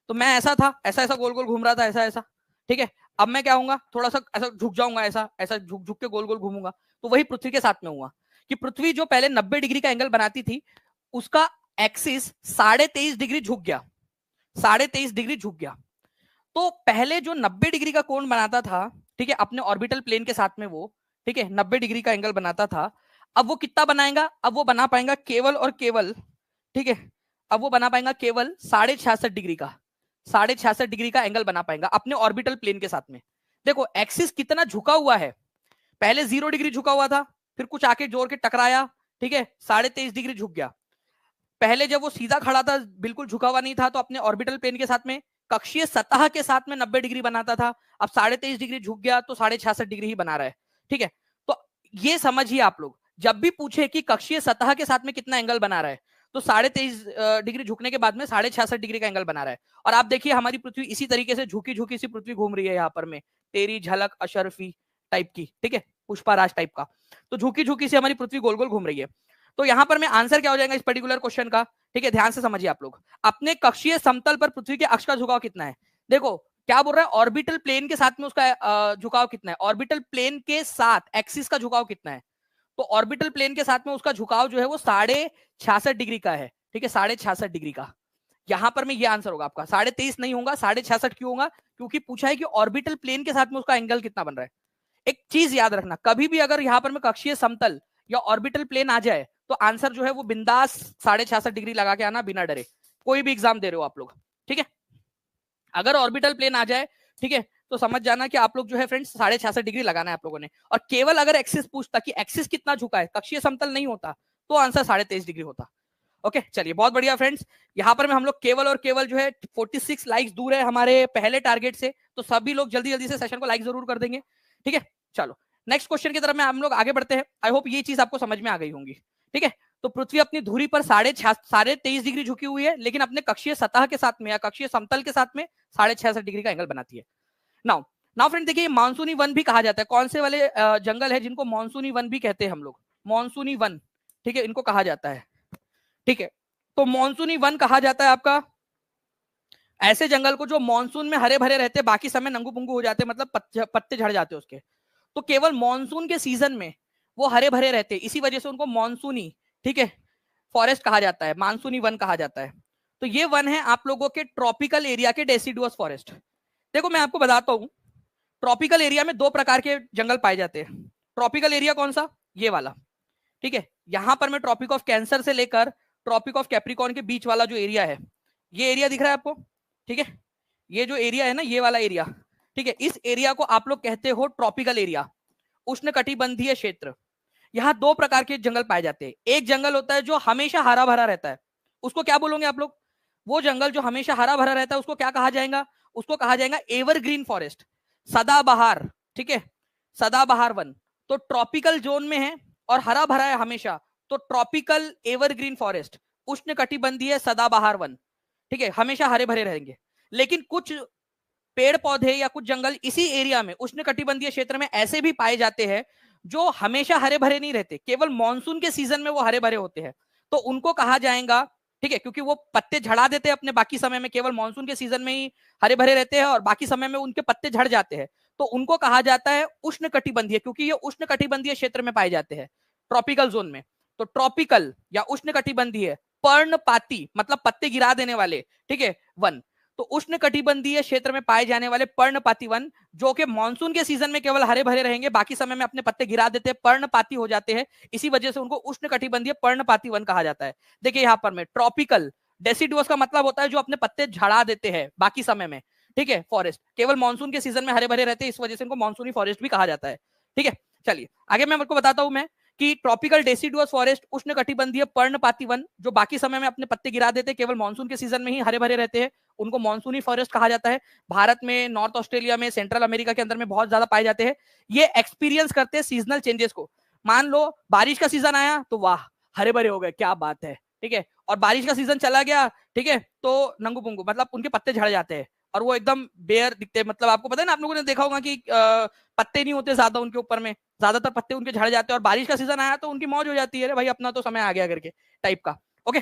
तो मैं ऐसा था, ऐसा ऐसा गोल गोल घूम रहा था, ऐसा ऐसा, ठीक है। अब मैं क्या हूँ, थोड़ा सा ऐसा झुक जाऊंगा, ऐसा ऐसा झुक झुक के गोल गोल घूमूंगा, तो वही पृथ्वी के साथ में हुआ कि पृथ्वी जो पहले 90 डिग्री का एंगल बनाती थी, उसका एक्सिस 23.5 डिग्री झुक गया, 23.5 डिग्री झुक गया। तो पहले जो 90 डिग्री का कोण बनाता था, ठीक है, अपने ऑर्बिटल प्लेन के साथ में वो, ठीक है, 90 डिग्री का एंगल बनाता था, अब वो कितना बनाएगा, अब वो बना पाएगा केवल और केवल, ठीक है, अब वो बना पाएगा केवल 66.5 डिग्री का, 66.5 डिग्री का एंगल बना पाएगा अपने ऑर्बिटल प्लेन के साथ में। देखो एक्सिस कितना झुका हुआ है, पहले 0 डिग्री झुका हुआ था, फिर कुछ आके जोर के टकराया, ठीक है, 23.5 डिग्री झुक गया। पहले जब वो सीधा खड़ा था, बिल्कुल झुका हुआ नहीं था, तो अपने ऑर्बिटल प्लेन के साथ में कक्षीय सतह के साथ में 90 डिग्री बनाता था, अब 23.5 डिग्री झुक गया तो 66.5 डिग्री ही बना रहा है, ठीक है। तो ये समझिए आप लोग, जब भी पूछे कि कक्षीय सतह के साथ में कितना एंगल बना रहा है, तो 23.5 डिग्री झुकने के बाद में 66.5 डिग्री का एंगल बना रहा है। और आप देखिए हमारी पृथ्वी इसी तरीके से झुकी झुकी सी पृथ्वी घूम रही है यहाँ पर में, तेरी झलक अशरफी टाइप की, ठीक है, पुष्पाराज टाइप का, तो झुकी झुकी से हमारी पृथ्वी गोल गोल घूम रही है। तो यहां पर में आंसर क्या हो जाएगा इस पर्टिकुलर क्वेश्चन का, ठीक है, ध्यान से समझिए आप लोग, अपने कक्षीय समतल पर पृथ्वी के अक्ष का झुकाव कितना है। देखो क्या बोल रहा है, ऑर्बिटल प्लेन के साथ में उसका झुकाव कितना है, ऑर्बिटल प्लेन के साथ एक्सिस का झुकाव कितना है, तो ऑर्बिटल प्लेन के साथ में उसका झुकाव जो है वो 66.5 डिग्री का है, ठीक है, 66.5 डिग्री का। यहां पर में ये आंसर होगा आपका, 23.5 नहीं होगा, 66.5 क्यों होगा, क्योंकि पूछा है कि ऑर्बिटल प्लेन के साथ में उसका एंगल कितना बन रहा है। एक चीज याद रखना, कभी भी अगर यहाँ पर में कक्षीय समतल या ऑर्बिटल प्लेन आ जाए, तो आंसर जो है वो बिंदास 66.5 डिग्री लगा के आना, बिना डरे, कोई भी एग्जाम दे रहे हो आप लोग, ठीक है। अगर ऑर्बिटल प्लेन आ जाए, ठीक है, तो समझ जाना कि आप लोग जो है फ्रेंड्स 66.5 डिग्री लगाना है आप लोगों ने। और केवल अगर एक्सिस पूछता कि एक्सिस कितना झुका है, कक्षीय समतल नहीं होता, तो आंसर 23.5 डिग्री होता। ओके चलिए बहुत बढ़िया फ्रेंड्स, यहाँ पर में हम लोग केवल और केवल जो है 46 लाइक्स दूर है हमारे पहले टारगेट से, तो सभी लोग जल्दी जल्दी से सेशन को लाइक जरूर कर देंगे। ठीक है चलो नेक्स्ट क्वेश्चन की तरफ में हम लोग आगे बढ़ते हैं। आई होप ये चीज आपको समझ में आ गई होंगी। ठीक है तो पृथ्वी अपनी धुरी पर 23.5 डिग्री झुकी हुई है, लेकिन अपने कक्षीय सतह के साथ में या कक्षीय समतल के साथ में 66.5 डिग्री का एंगल बनाती है। नाउ नाउ फ्रेंड देखिए मानसूनी वन भी कहा जाता है। कौन से वाले जंगल है जिनको मानसूनी वन भी कहते हैं हम लोग, मानसूनी वन। ठीक है इनको कहा जाता है। ठीक है तो मानसूनी वन कहा जाता है आपका ऐसे जंगल को जो मानसून में हरे भरे रहते, बाकी समय नंगू पुंगू हो जाते, मतलब पत्ते झड़ जाते उसके। तो केवल मानसून के सीजन में वो हरे भरे रहते, इसी वजह से उनको मानसूनी, ठीक है, फॉरेस्ट कहा जाता है, मानसूनी वन कहा जाता है। तो ये वन है आप लोगों के ट्रॉपिकल एरिया के डेसिडुअस फॉरेस्ट। देखो मैं आपको बताता हूं, ट्रॉपिकल एरिया में 2 प्रकार के जंगल पाए जाते हैं। ट्रॉपिकल एरिया कौन सा, ये वाला। ठीक है यहां पर मैं ट्रॉपिक ऑफ कैंसर से लेकर ट्रॉपिक ऑफ कैप्रिकॉर्न के बीच वाला जो एरिया है, ये एरिया दिख रहा है आपको। ठीक है ये जो एरिया है ना, ये वाला एरिया, ठीक है, इस एरिया को आप लोग कहते हो ट्रॉपिकल एरिया, उष्णकटिबंधीय क्षेत्र। यहाँ 2 प्रकार के जंगल पाए जाते हैं। एक जंगल होता है जो हमेशा हरा भरा रहता है, उसको क्या बोलोगे आप लोग, वो जंगल जो हमेशा हरा भरा रहता है उसको क्या कहा जाएगा, उसको कहा जाएगा एवरग्रीन फॉरेस्ट, सदाबहार। ठीक है सदाबहार वन। तो ट्रॉपिकल जोन में है और हरा भरा है हमेशा, तो ट्रॉपिकल एवरग्रीन फॉरेस्ट, उष्णकटिबंधीय सदाबहार वन। ठीक है हमेशा हरे भरे रहेंगे। लेकिन कुछ पेड़ पौधे या कुछ जंगल इसी एरिया में, उष्णकटिबंधीय क्षेत्र में ऐसे भी पाए जाते हैं जो हमेशा हरे भरे नहीं रहते, केवल मानसून के सीजन में वो हरे भरे होते हैं, तो उनको कहा जाएगा। ठीक है क्योंकि वो पत्ते झड़ा देते हैं अपने, बाकी समय में केवल मानसून के सीजन में ही हरे भरे रहते हैं और बाकी समय में उनके पत्ते झड़ जाते हैं, तो उनको कहा जाता है उष्णकटिबंधीय, क्योंकि ये उष्णकटिबंधीय क्षेत्र में पाए जाते हैं ट्रॉपिकल जोन में। तो ट्रॉपिकल या उष्णकटिबंधीय पर्णपाती मतलब पत्ते गिरा देने वाले, ठीक है, वन। तो उष्णकटिबंधीय क्षेत्र में पाए जाने वाले पर्णपाती वन जो कि मानसून के सीजन में केवल हरे भरे रहेंगे, बाकी समय में अपने पत्ते गिरा देते हैं, पर्णपाती हो जाते हैं, इसी वजह से उनको उष्णकटिबंधीय पर्णपाती वन कहा जाता है। देखिए यहाँ पर में ट्रॉपिकल डेसिडुअस का मतलब होता है जो अपने पत्ते झड़ा देते हैं बाकी समय में। ठीक है फॉरेस्ट केवल मानसून के सीजन में हरे भरे रहते हैं, इस वजह से इनको मानसूनी फॉरेस्ट भी कहा जाता है। ठीक है चलिए आगे मैं आपको बताता हूं मैं कि ट्रॉपिकल डेसिडुअस फॉरेस्ट, उष्णकटिबंधीय पर्णपाती वन जो बाकी समय में अपने पत्ते गिरा देते, केवल मानसून के सीजन में ही हरे भरे रहते हैं, उनको मानसूनी फॉरेस्ट कहा जाता है। भारत में, नॉर्थ ऑस्ट्रेलिया में, सेंट्रल अमेरिका के अंदर में बहुत ज्यादा पाए जाते हैं। ये एक्सपीरियंस करते हैं सीजनल चेंजेस को। मान लो बारिश का सीजन आया तो वाह हरे भरे हो गए, क्या बात है। ठीक है और बारिश का सीजन चला गया, ठीक है, तो नंगू पुंगू मतलब उनके पत्ते झड़ जाते हैं और वो एकदम बेयर दिखते हैं। मतलब आपको पता है ना, आप लोगों ने देखा होगा कि पत्ते नहीं होते ज्यादा उनके ऊपर में, ज्यादातर पत्ते उनके झड़ जाते हैं और बारिश का सीजन आया तो उनकी मौज हो जाती है, भाई अपना तो समय आ गया करके टाइप का। ओके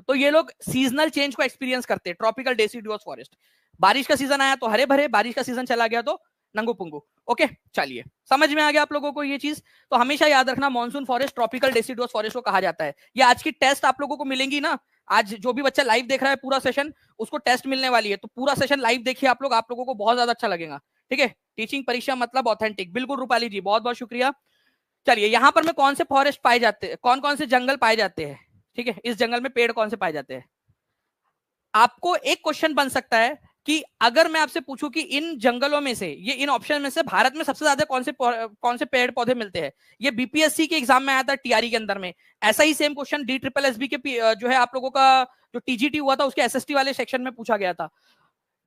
तो ये लोग सीजनल चेंज को एक्सपीरियंस करते हैं, ट्रॉपिकल डेसिडुअस फॉरेस्ट। बारिश का सीजन आया तो हरे भरे, बारिश का सीजन चला गया तो नंगू पुंगू। ओके चलिए समझ में आ गया आप लोगों को ये चीज। तो हमेशा याद रखना monsoon forest tropical deciduous forest को कहा जाता है। ये आज की टेस्ट आप लोगों को मिलेंगी ना, आज जो भी बच्चा लाइव देख रहा है पूरा सेशन, उसको टेस्ट मिलने वाली है, तो पूरा सेशन लाइव देखिए आप लोगों को बहुत ज्यादा अच्छा लगेगा। ठीक है टीचिंग परीक्षा मतलब ऑथेंटिक, बिल्कुल रूपाली जी बहुत बहुत शुक्रिया। चलिए यहाँ पर में कौन से फॉरेस्ट पाए जाते हैं, कौन कौन से जंगल पाए जाते हैं, ठीक है, इस जंगल में पेड़ कौन से पाए जाते हैं। आपको एक क्वेश्चन बन सकता है कि अगर मैं आपसे पूछूं कि इन जंगलों में से, ये इन ऑप्शन में से भारत में सबसे ज्यादा कौन से पेड़ पौधे मिलते हैं। ये बीपीएससी के एग्जाम में आया था, टीआरई के अंदर में ऐसा ही सेम क्वेश्चन DSSB के जो है आप लोगों का जो टीजीटी हुआ था उसके एसएसटी वाले सेक्शन में पूछा गया था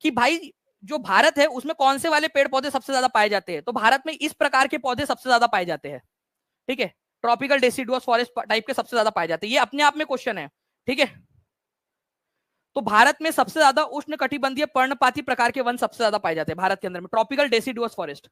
कि भाई जो भारत है उसमें कौन से वाले पेड़ पौधे सबसे ज्यादा पाए जाते हैं। तो भारत में इस प्रकार के पौधे सबसे ज्यादा पाए जाते हैं। ठीक है ट्रॉपिकल डेसिडुअस फॉरेस्ट टाइप के सबसे ज्यादा पाए जाते हैं, ये अपने आप में क्वेश्चन है। ठीक है तो भारत में सबसे ज्यादा उष्णकटिबंधीय पर्णपाती प्रकार के वन सबसे ज्यादा पाए जाते हैं भारत के अंदर में, ट्रॉपिकल डेसिडुअस फॉरेस्ट।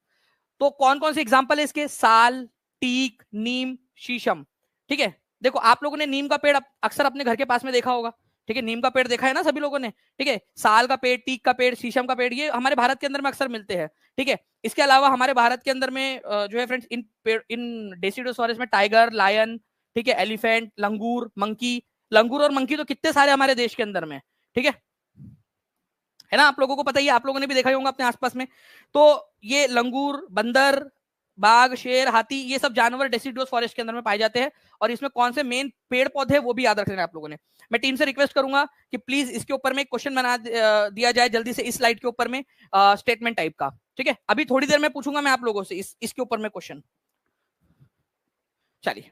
तो कौन कौन से एग्जांपल है इसके, साल, टीक, नीम, शीशम। ठीक है देखो आप लोगों ने नीम का पेड़ अक्सर अपने घर के पास में देखा होगा। ठीक है नीम का पेड़ देखा है ना सभी लोगों ने। ठीक है साल का पेड़, टीक का पेड़, शीशम का पेड़, ये हमारे भारत के अंदर में अक्सर मिलते हैं। ठीक है इसके अलावा हमारे भारत के अंदर में जो है फ्रेंड्स इन डेसिडुअस फॉरेस्ट में टाइगर, लायन, ठीक है, एलिफेंट, लंगूर, मंकी। लंगूर और मंकी तो कितने सारे हमारे देश के अंदर में। ठीक है ना, आप लोगों को पता ही है, आप लोगों ने भी देखा ही होगा अपने आसपास में। तो ये लंगूर, बंदर, बाघ, शेर, हाथी, ये सब जानवर डेसिडुअस फॉरेस्ट के अंदर में पाए जाते हैं। और इसमें कौन से मेन पेड़ पौधे वो भी याद रखना है आप लोगों ने। मैं टीम से रिक्वेस्ट करूंगा कि प्लीज इसके ऊपर में क्वेश्चन बना दिया जाए जल्दी से, इस स्लाइड के ऊपर में स्टेटमेंट टाइप का, ठीक है। अभी थोड़ी देर में पूछूंगा मैं आप लोगों से इसके ऊपर में क्वेश्चन। चलिए,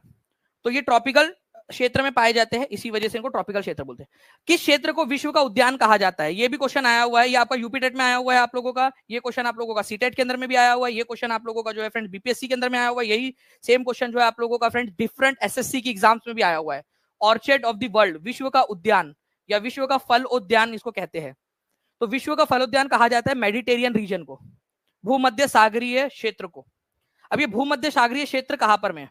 तो ये ट्रॉपिकल क्षेत्र में पाए जाते हैं, इसी वजह से इनको ट्रॉपिकल क्षेत्र बोलते हैं। किस क्षेत्र को विश्व का उद्यान कहा जाता है, ये भी क्वेश्चन आया हुआ है, ये आपका यूपी टेट में आया हुआ है आप लोगों का, ये क्वेश्चन आप लोगों का सीटेट के अंदर में भी आया हुआ है, ये क्वेश्चन आप लोगों का जो है फ्रेंड बीपीएससी के अंदर में आया हुआ है, यही सेम क्वेश्चन जो है आप लोगों का फ्रेंड डिफरेंट एसएससी की एग्जाम्स में भी आया हुआ है। ऑर्चर्ड ऑफ द वर्ल्ड, विश्व का उद्यान या विश्व का फल उद्यान इसको कहते हैं। तो विश्व का फल उद्यान कहा जाता है मेडिटेरियन रीजन को, भूमध्य सागरीय क्षेत्र को। अब ये भूमध्य सागरीय क्षेत्र कहां पर में है?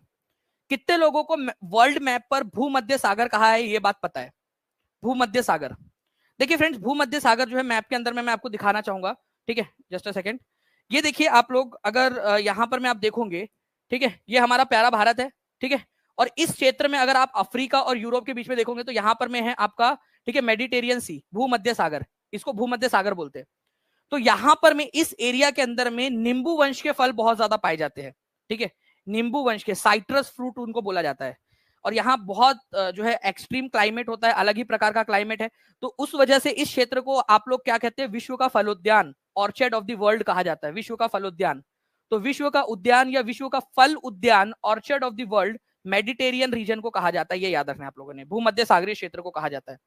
कितने लोगों को वर्ल्ड मैप पर भूमध्य सागर कहा है ये बात पता है? भूमध्य सागर, देखिए फ्रेंड्स, भूमध्य सागर जो है मैप के अंदर में मैं आपको दिखाना चाहूंगा, ठीक है, जस्ट अ सेकंड। ये देखिए आप लोग, अगर यहां पर मैं आप देखोगे, ठीक है, ये हमारा प्यारा भारत है, ठीक है। और इस क्षेत्र में अगर आप अफ्रीका और यूरोप के बीच में देखोगे तो यहां पर में है आपका, ठीक है, मेडिटेरियन सी, भूमध्य सागर, इसको भूमध्य सागर बोलते हैं। तो यहां पर में इस एरिया के अंदर में नींबू वंश के फल बहुत ज्यादा पाए जाते हैं, ठीक है, नींबू वंश के, साइट्रस फ्रूट उनको बोला जाता है। और यहाँ बहुत जो है एक्सट्रीम क्लाइमेट होता है, अलग ही प्रकार का क्लाइमेट है। तो उस वजह से इस क्षेत्र को आप लोग क्या कहते हैं? विश्व का फलोद्यान, ऑर्चर्ड ऑफ द वर्ल्ड कहा जाता है, विश्व का फलोद्यान। तो विश्व का उद्यान या विश्व का फल उद्यान, orchard of the world, Mediterranean reason को कहा जाता है। ये याद रखना है आप लोगों ने, भूमध्य सागरीय क्षेत्र को कहा जाता है।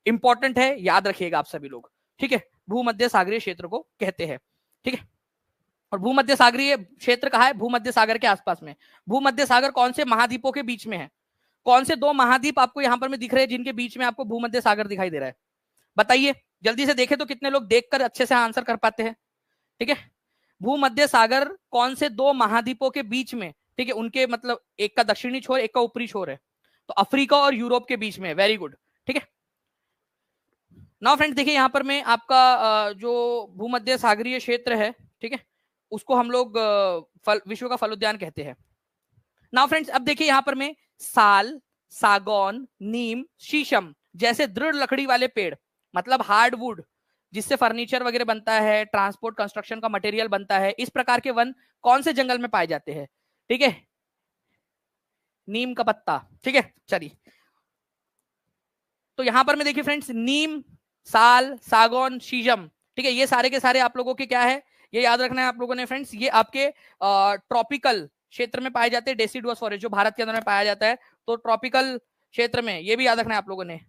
इंपॉर्टेंट है, याद रखिएगा आप सभी लोग, ठीक है, भूमध्य सागरीय क्षेत्र को कहते हैं, ठीक है। और भूमध्य सागरीय क्षेत्र कहाँ है? भूमध्य सागर के आसपास में। भूमध्य सागर कौन से महाद्वीपों के बीच में है? कौन से दो महाद्वीप आपको यहां पर में दिख रहे हैं जिनके बीच में आपको भूमध्य सागर दिखाई दे रहा है? बताइए जल्दी से, देखे तो कितने लोग देखकर अच्छे से आंसर कर पाते हैं, ठीक है। भूमध्य सागर कौन से दो महाद्वीपों के बीच में, ठीक है, उनके मतलब एक का दक्षिणी छोर, एक का ऊपरी छोर है, तो अफ्रीका और यूरोप के बीच में। वेरी गुड, ठीक है। नाउ फ्रेंड्स देखिए यहां पर में आपका जो भूमध्य सागरीय क्षेत्र है, ठीक है, उसको हम लोग विश्व का फल उद्यान कहते हैं। नाउ फ्रेंड्स अब देखिए यहां पर में साल, सागौन, नीम, शीशम जैसे दृढ़ लकड़ी वाले पेड़, मतलब हार्डवुड, जिससे फर्नीचर वगैरह बनता है, ट्रांसपोर्ट कंस्ट्रक्शन का मटेरियल बनता है, इस प्रकार के वन कौन से जंगल में पाए जाते हैं? ठीक है, नीम का पत्ता, ठीक है। चलिए, तो यहां पर में देखिए फ्रेंड्स, नीम, साल, सागौन, शीशम, ठीक है, ये सारे के सारे आप लोगों के क्या है, ये याद रखना है आप लोगों ने फ्रेंड्स, ये आपके ट्रॉपिकल क्षेत्र में पाए जाते हैं, डेसिडुअस फॉरेस्ट जो भारत के अंदर में पाया जाता है। तो ट्रॉपिकल क्षेत्र में ये भी याद रखना है आप लोगों ने,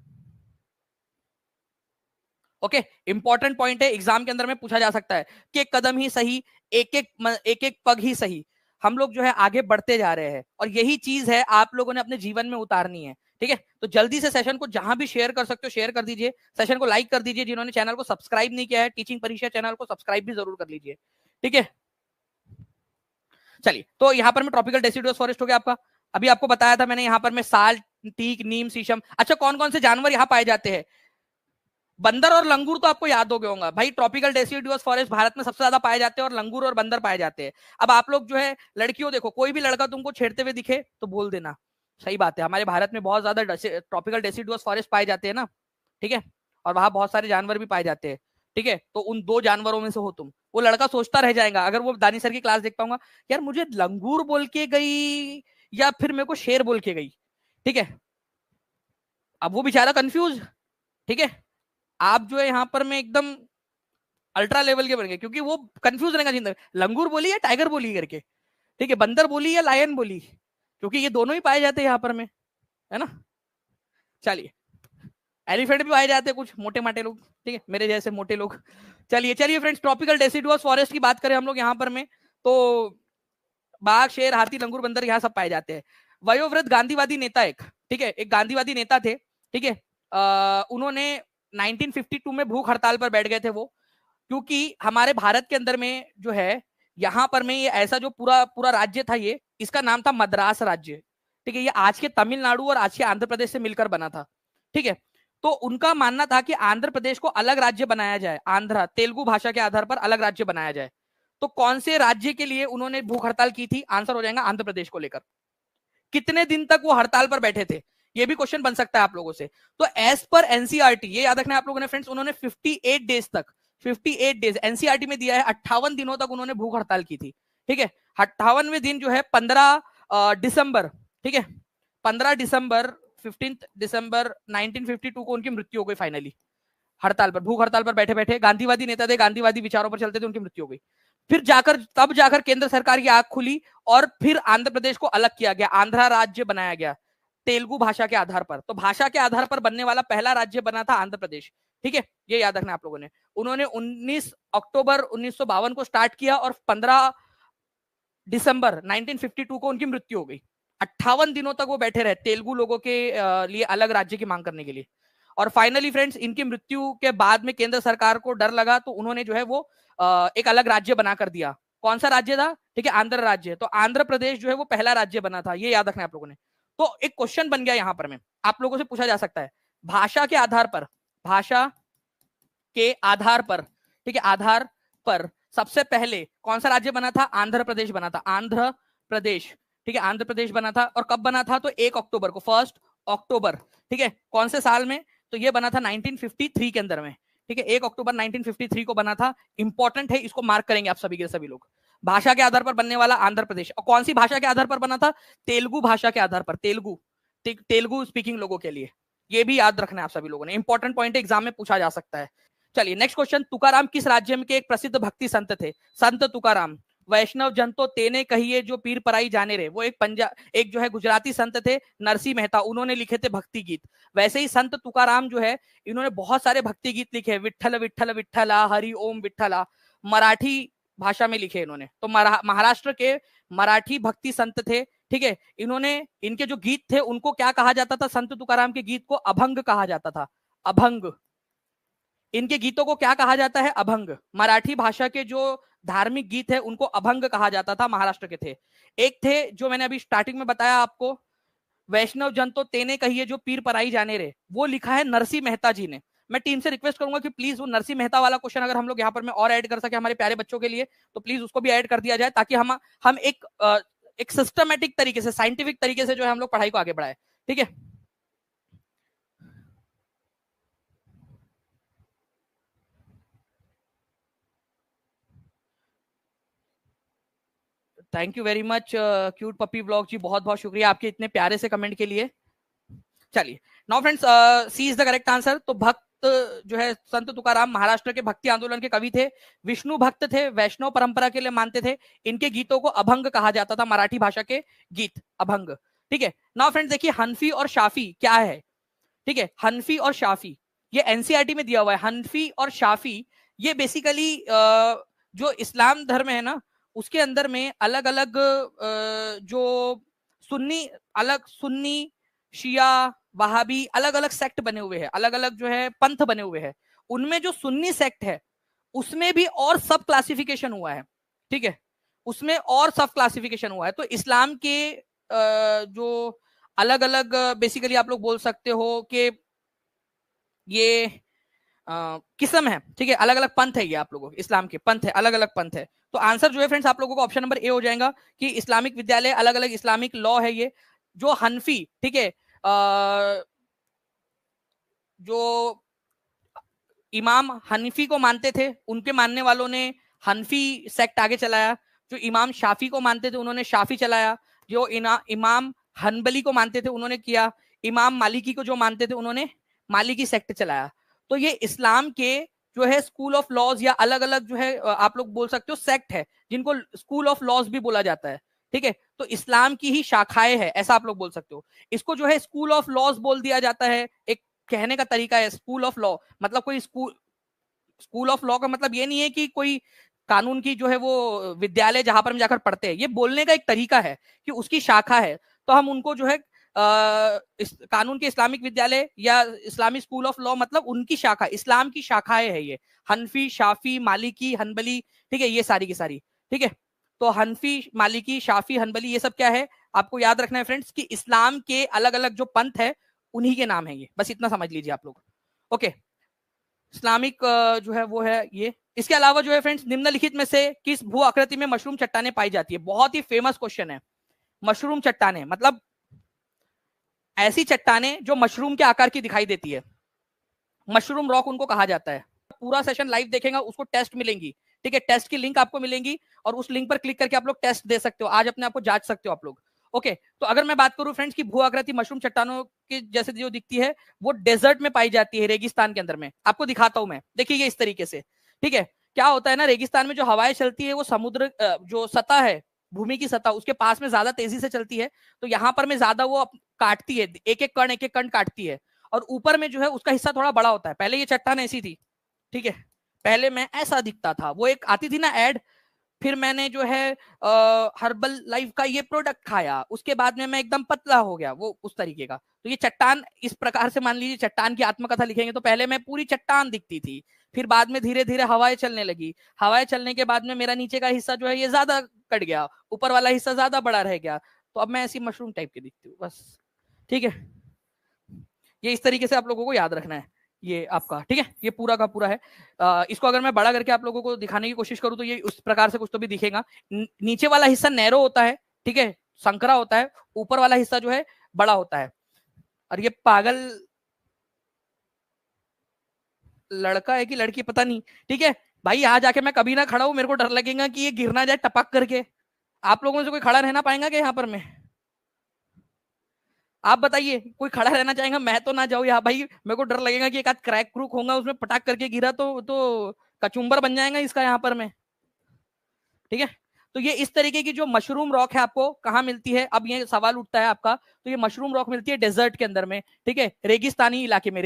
ओके। इंपॉर्टेंट पॉइंट है, एग्जाम के अंदर में पूछा जा सकता है कि एक कदम ही सही, एक एक पग ही सही, हम लोग जो है आगे बढ़ते जा रहे हैं और यही चीज है आप लोगों ने अपने जीवन में उतारनी है, ठीक है। तो जल्दी से सेशन को जहां भी शेयर कर सकते हो शेयर कर दीजिए, सेशन को लाइक कर दीजिए, जिन्होंने चैनल को सब्सक्राइब नहीं किया है, टीचिंग परीक्षा चैनल को सब्सक्राइब भी जरूर कर लीजिए, ठीक है। चलिए, तो यहाँ पर में ट्रॉपिकल डेसिडुअस फॉरेस्ट हो गया आपका। अभी आपको बताया था मैंने यहाँ पर में साल, टीक, नीम, शीशम। अच्छा, कौन कौन से जानवर यहाँ पाए जाते हैं? बंदर और लंगूर तो आपको याद हो गया होगा भाई, ट्रॉपिकल डेसिडुअस फॉरेस्ट भारत में सबसे ज्यादा पाए जाते हैं और लंगूर और बंदर पाए जाते हैं। अब आप लोग जो है लड़कियों, देखो कोई भी लड़का तुमको छेड़ते हुए दिखे तो बोल देना, सही बात है, हमारे भारत में बहुत ज्यादा ट्रॉपिकल डेसिडुअस फॉरेस्ट पाए जाते हैं ना, ठीक है, और वहां बहुत सारे जानवर भी पाए जाते हैं, ठीक है। तो उन दो जानवरों में से हो तुम। वो लड़का सोचता रह जाएगा अगर वो दानी सर की क्लास देख पाऊंगा, यार मुझे लंगूर बोल के गई या फिर मेरे को शेर बोल के गई, ठीक है। अब वो बेचारा कंफ्यूज, ठीक है। आप जो है यहाँ पर में एकदम अल्ट्रा लेवल के बन गए, क्योंकि वो कंफ्यूज रहेगा जिंदगी, लंगूर बोली या टाइगर बोली करके, ठीक है, बंदर बोली या लायन बोली, क्योंकि ये दोनों ही पाए जाते हैं यहाँ पर में, है ना। चलिए, एलिफेंट भी पाए जाते हैं कुछ मोटे माटे लोग, ठीक है, मेरे जैसे मोटे लोग। चलिए चलिए फ्रेंड्स, ट्रॉपिकल डेसिडुअस फॉरेस्ट की बात करें हम लोग यहाँ पर में, तो बाघ, शेर, हाथी, लंगूर, बंदर यहाँ सब पाए जाते हैं। वयोवृद्ध गांधीवादी नेता एक, ठीक है, एक गांधीवादी नेता थे, ठीक है, उन्होंने 1952 में भूख हड़ताल पर बैठ गए थे वो, क्योंकि हमारे भारत के अंदर में जो है यहाँ पर में ये ऐसा जो पूरा पूरा राज्य था, ये इसका नाम था मद्रास राज्य, ठीक है, ये आज के तमिलनाडु और आज के आंध्र प्रदेश से मिलकर बना था, ठीक है। तो उनका मानना था कि आंध्र प्रदेश को अलग राज्य बनाया जाए, आंध्र तेलुगु भाषा के आधार पर अलग राज्य बनाया जाए। तो कौन से राज्य के लिए उन्होंने भूख हड़ताल की थी? आंसर हो जाएगा आंध्र प्रदेश को लेकर। कितने दिन तक वो हड़ताल पर बैठे थे, ये भी क्वेश्चन बन सकता है आप लोगों से। तो एज पर एनसीईआरटी, ये याद रखना है आप लोगों ने फ्रेंड्स, उन्होंने 58 डेज तक, 58 डेज एनसीईआरटी में दिया है, 58 दिनों तक उन्होंने भूख हड़ताल की थी। ठीक है। 58वें दिन जो है 15 दिसंबर, ठीक है, 15 दिसंबर 15 दिसंबर 1952 को उनकी मृत्यु हो गई फाइनली, हड़ताल पर, भूख हड़ताल पर बैठे बैठे, गांधीवादी नेता थे, गांधीवादी विचारों पर चलते थे, उनकी मृत्यु हो गई। फिर जाकर, तब जाकर केंद्र सरकार की आंख खुली और फिर आंध्र प्रदेश को अलग किया गया, आंध्रा राज्य बनाया गया तेलुगु भाषा के आधार पर। तो भाषा के आधार पर बनने वाला पहला राज्य बना था आंध्र प्रदेश, ठीक है, ये याद रखना आप लोगों ने। उन्होंने 19 अक्टूबर 1952 को स्टार्ट किया और 15 दिसंबर 1952 को उनकी मृत्यु हो गई। 58 दिनों तक वो बैठे रहे तेलुगु लोगों के लिए अलग राज्य की मांग करने के लिए। और फाइनली फ्रेंड्स, इनकी मृत्यु के बाद में केंद्र सरकार को डर लगा, तो उन्होंने जो है वो एक अलग राज्य बना कर दिया। कौन सा राज्य था? ठीक है, आंध्र राज्य। तो आंध्र प्रदेश जो है वो पहला राज्य बना था, ये याद रखना है आप लोगों ने। तो एक क्वेश्चन बन गया यहां पर, में आप लोगों से पूछा जा सकता है, भाषा के आधार पर, भाषा के आधार पर, ठीक है, आधार पर सबसे पहले कौन सा राज्य बना था? आंध्र प्रदेश बना था, आंध्र प्रदेश, ठीक है, आंध्र प्रदेश बना था। और कब बना था? तो 1 अक्टूबर को, 1 अक्टूबर, ठीक है। कौन से साल में? तो ये बना था 1953 के अंदर में, ठीक है, 1 अक्टूबर 1953 को बना था। इंपॉर्टेंट है, इसको मार्क करेंगे आप सभी के सभी लोग। भाषा के आधार पर बनने वाला आंध्र प्रदेश। और कौन सी भाषा के आधार पर बना था? तेलुगु भाषा के आधार पर, तेलुगु, तेलुगु स्पीकिंग लोगों के लिए। ये भी याद रखना है आप सभी लोगों ने, इंपॉर्टेंट पॉइंट है, एग्जाम में पूछा जा सकता है। चलिए नेक्स्ट क्वेश्चन, तुकाराम किस राज्य में के एक प्रसिद्ध भक्ति संत थे? संत तुकाराम, वैष्णव जन तो तेने कहिए जो पीर पराई जाने रे, वो एक जो है गुजराती संत थे, नरसिंह मेहता, उन्होंने लिखे थे भक्ति गीत। वैसे ही संत तुकाराम जो है, इन्होंने बहुत सारे भक्ति गीत लिखे, विठ्ठल विठ्ठल विठ्ठला, हरि ओम विठ्ठला, मराठी भाषा में लिखे इन्होंने। तो महाराष्ट्र के मराठी भक्ति संत थे, ठीक है। इन्होंने, इनके जो गीत थे उनको क्या कहा जाता था? संत तुकाराम के गीत को अभंग कहा जाता था, अभंग। इनके गीतों को क्या कहा जाता है? अभंग। मराठी भाषा के जो धार्मिक गीत है उनको अभंग कहा जाता था, महाराष्ट्र के थे। एक थे जो मैंने अभी स्टार्टिंग में बताया आपको, वैष्णव जन तो तेने कहिए जो पीर पराई जाने रे, वो लिखा है नरसिंह मेहता जी ने। मैं टीम से रिक्वेस्ट करूंगा कि प्लीज वो नरसिंह मेहता वाला क्वेश्चन अगर हम लोग यहाँ पर में और ऐड कर सके हमारे प्यारे बच्चों के लिए, तो प्लीज उसको भी ऐड कर दिया जाए, ताकि हम एक सिस्टमेटिक तरीके से, साइंटिफिक तरीके से जो है हम लोग पढ़ाई को आगे बढ़ाए, ठीक है। Thank you very much cute puppy blog ji, बहुत बहुत शुक्रिया आपके इतने प्यारे से कमेंट के लिए। चलिए now friends, C is the correct answer. तो भक्त जो है संत तुकाराम महाराष्ट्र के भक्ति आंदोलन के कवि थे, विष्णु भक्त थे, वैष्णव परंपरा के लिए मानते थे। इनके गीतों को अभंग कहा जाता था, मराठी भाषा के गीत, अभंग, ठीक है। नाउ फ्रेंड्स देखिए, हनफी और शाफी क्या है, ठीक है। हनफी और शाफी, ये एनसीईआरटी में दिया हुआ है। हनफी और शाफी ये बेसिकली जो इस्लाम धर्म है ना, उसके अंदर में अलग अलग जो सुन्नी, अलग सुन्नी, शिया, वहाबी, अलग अलग सेक्ट बने हुए हैं, अलग अलग जो है पंथ बने हुए हैं। उनमें जो सुन्नी सेक्ट है उसमें भी और सब क्लासिफिकेशन हुआ है, ठीक है, उसमें और सब क्लासिफिकेशन हुआ है। तो इस्लाम के जो अलग अलग बेसिकली आप लोग बोल सकते हो कि ये किस्म है, ठीक है, अलग अलग पंथ है, ये आप लोगों के इस्लाम के पंथ है, अलग अलग पंथ है। तो आंसर जो है फ्रेंड्स आप लोगों को ऑप्शन नंबर ए हो जाएगा कि इस्लामिक विद्यालय, अलग अलग इस्लामिक लॉ है ये। जो हनफी, ठीक है, जो इमाम हनफी को मानते थे, उनके मानने वालों ने हनफी सेक्ट आगे चलाया। जो इमाम शाफी को मानते थे उन्होंने शाफी चलाया। जो इमाम हनबली को मानते थे उन्होंने किया। इमाम मालिकी को जो मानते थे उन्होंने मालिकी सेक्ट चलाया। तो ये इस्लाम के जो है स्कूल ऑफ लॉज, या अलग अलग जो है आप लोग बोल सकते हो सेक्ट है, जिनको स्कूल ऑफ लॉज भी बोला जाता है, ठीक है। तो इस्लाम की ही शाखाएं है, ऐसा आप लोग बोल सकते हो। इसको जो है स्कूल ऑफ लॉज बोल दिया जाता है, एक कहने का तरीका है। स्कूल ऑफ लॉ मतलब कोई स्कूल ऑफ लॉ का मतलब ये नहीं है कि कोई कानून की जो है वो विद्यालय जहां पर हम जाकर पढ़ते हैं, ये बोलने का एक तरीका है कि उसकी शाखा है। तो हम उनको जो है इस कानून के इस्लामिक विद्यालय या इस्लामिक स्कूल ऑफ लॉ मतलब उनकी शाखा, इस्लाम की शाखाएं है ये, हनफी, शाफी, मालिकी, हनबली, ठीक है, ये सारी की सारी, ठीक है। तो हनफी, मालिकी, शाफी, हनबली, ये सब क्या है आपको याद रखना है फ्रेंड्स, कि इस्लाम के अलग अलग जो पंथ है उन्हीं के नाम है ये, बस इतना समझ लीजिए आप लोग, ओके। इस्लामिक जो है वो है ये। इसके अलावा जो है फ्रेंड्स, निम्नलिखित में से किस भू आकृति में मशरूम चट्टाने पाई जाती है? बहुत ही फेमस क्वेश्चन है। मशरूम चट्टाने मतलब ऐसी चट्टाने जो मशरूम के आकार की दिखाई देती है, मशरूम रॉक उनको कहा जाता है। पूरा सेशन लाइव देखेगा उसको टेस्ट मिलेंगी, ठीक है, टेस्ट की लिंक आपको मिलेंगी, और उस लिंक पर क्लिक करके आप लोग टेस्ट दे सकते हो, आज अपने आप को जांच सकते हो आप लोग। ओके, तो अगर मैं बात करूं फ्रेंड्स की भू आकृति मशरूम चट्टानों की जैसे जो दिखती है वो डेजर्ट में पाई जाती है, रेगिस्तान के अंदर में। आपको दिखाता हूं मैं, देखिए ये इस तरीके से, ठीक है। क्या होता है ना, रेगिस्तान में जो हवाएं चलती है वो समुद्र जो सतह है, भूमि की सतह, उसके पास में ज्यादा तेजी से चलती है, तो यहाँ पर में ज्यादा वो काटती है, एक एक कण काटती है, और ऊपर में जो है उसका हिस्सा थोड़ा बड़ा होता है। पहले ये चट्टान ऐसी थी, ठीक है, पहले मैं ऐसा दिखता था, वो एक आती थी ना एड, फिर मैंने जो है हर्बल लाइफ का ये प्रोडक्ट खाया, उसके बाद में मैं एकदम पतला हो गया, वो उस तरीके का। तो ये चट्टान इस प्रकार से मान लीजिए, चट्टान की आत्मकथा लिखेंगे तो पहले मैं पूरी चट्टान दिखती थी, फिर बाद में धीरे धीरे हवाएं चलने लगी, हवाएं चलने के बाद में मेरा नीचे का हिस्सा जो है ये ज्यादा कट गया, ऊपर वाला हिस्सा ज्यादा बड़ा रह गया, तो अब मैं ऐसी मशरूम टाइप की दिखती हूँ बस, ठीक है। ये इस तरीके से आप लोगों को याद रखना है ये आपका, ठीक है, ये पूरा का पूरा है। इसको अगर मैं बड़ा करके आप लोगों को दिखाने की कोशिश करूं तो ये उस प्रकार से कुछ तो भी दिखेगा। नीचे वाला हिस्सा नैरो होता है, ठीक है, संकरा होता है, ऊपर वाला हिस्सा जो है बड़ा होता है। और ये पागल लड़का है कि लड़की पता नहीं, ठीक है भाई, यहाँ जाके मैं कभी ना खड़ा हूं, मेरे को डर लगेगा कि ये गिर ना जाए टपक करके। आप लोगों में से कोई खड़ा रहना पाएगा क्या यहाँ पर? मैं, आप बताइए, कोई खड़ा रहना चाहेगा? मैं तो ना जाऊँ यहाँ भाई, मेरे को डर लगेगा कि एक आध क्रैक क्रूक होगा, उसमें पटाख करके गिरा तो कचुम्बर बन जाएगा इसका यहाँ पर में, ठीक है। तो ये इस तरीके की जो मशरूम रॉक है आपको कहाँ मिलती है? अब ये सवाल उठता है आपका, तो ये मशरूम रॉक मिलती है डेजर्ट के अंदर में, ठीक है, रेगिस्तानी इलाके में,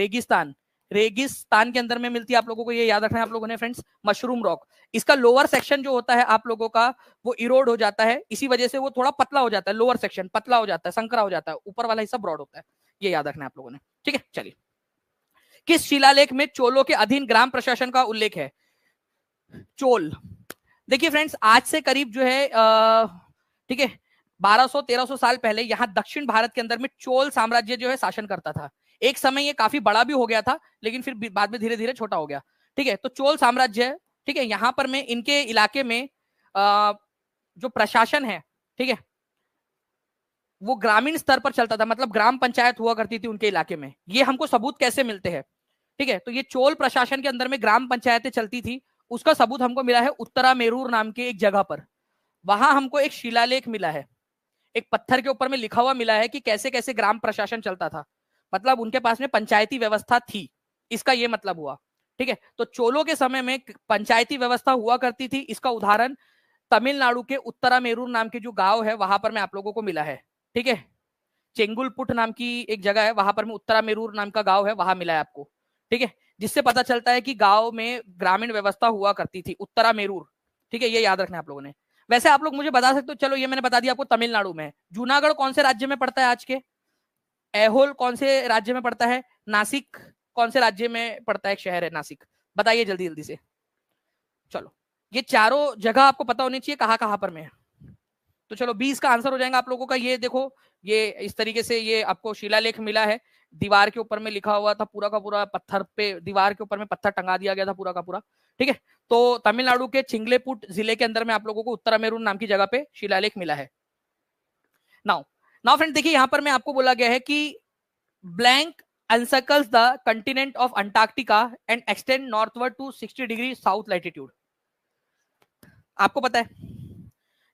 रेगिस्तान के अंदर में मिलती है। आप लोगों को ये याद रखना है आप लोगों ने फ्रेंड्स, मशरूम रॉक। इसका लोअर सेक्शन जो होता है आप लोगों का वो इरोड हो जाता है, इसी वजह से वो थोड़ा पतला हो जाता है, लोअर सेक्शन पतला हो जाता है, संकरा हो जाता है, ऊपर वाला हिस्सा ब्रॉड होता है, ये याद रखना है आप लोगों ने, ठीक है। चलिए, किस शिलालेख में चोलों के अधीन ग्राम प्रशासन का उल्लेख है? चोल, देखिए फ्रेंड्स, आज से करीब जो है ठीक है 1200-1300 साल पहले यहाँ दक्षिण भारत के अंदर में चोल साम्राज्य जो है शासन करता था। एक समय ये काफी बड़ा भी हो गया था, लेकिन फिर बाद में धीरे धीरे छोटा हो गया, ठीक है। तो चोल साम्राज्य, ठीक है, यहाँ पर में इनके इलाके में जो प्रशासन है, ठीक है, वो ग्रामीण स्तर पर चलता था, मतलब ग्राम पंचायत हुआ करती थी उनके इलाके में। ये हमको सबूत कैसे मिलते हैं? ठीक है, तो ये चोल प्रशासन के अंदर में ग्राम पंचायतें चलती थी, उसका सबूत हमको मिला है उत्तरा मेरूर नाम के एक जगह पर। वहां हमको एक शिलालेख मिला है, एक पत्थर के ऊपर में लिखा हुआ मिला है कि कैसे कैसे ग्राम प्रशासन चलता था, मतलब उनके पास में पंचायती व्यवस्था थी, इसका ये मतलब हुआ, ठीक है। तो चोलों के समय में पंचायती व्यवस्था हुआ करती थी, इसका उदाहरण तमिलनाडु के उत्तरा मेरूर नाम के जो गांव है वहां पर मैं आप लोगों को मिला है, ठीक है। चेंगुलपुट नाम की एक जगह है, वहां पर में उत्तरा मेरूर नाम का गांव है, वहां मिला है आपको, ठीक है, जिससे पता चलता है कि गांव में ग्रामीण व्यवस्था हुआ करती थी, उत्तरा मेरूर, ठीक है, ये याद रखना है आप लोगों ने। वैसे आप लोग मुझे बता सकते हो, चलो ये मैंने बता दिया आपको तमिलनाडु में। जूनागढ़ कौन से राज्य में पड़ता है आज के? ऐहोल कौन से राज्य में पड़ता है? नासिक कौन से राज्य में पड़ता है? एक शहर है नासिक, बताइए जल्दी जल्दी से। चलो, ये चारों जगह आपको पता होनी चाहिए कहाँ कहाँ पर में है। तो चलो 20 का आंसर हो जाएगा आप लोगों का। ये देखो, ये इस तरीके से ये आपको शिलालेख मिला है, दीवार के ऊपर में लिखा हुआ था, पूरा का पूरा पत्थर पे, दीवार के ऊपर में पत्थर टंगा दिया गया था पूरा का पूरा, ठीक है। तो तमिलनाडु के चिंगलेपुट जिले के अंदर में आप लोगों को उत्तरामेरूर नाम की जगह पे शिलालेख मिला है। नाउ नाउ फ्रेंड, देखिए यहां पर मैं आपको बोला गया है कि blank encircles the continent of Antarctica and extend northward to 60 degree south latitude. आपको पता है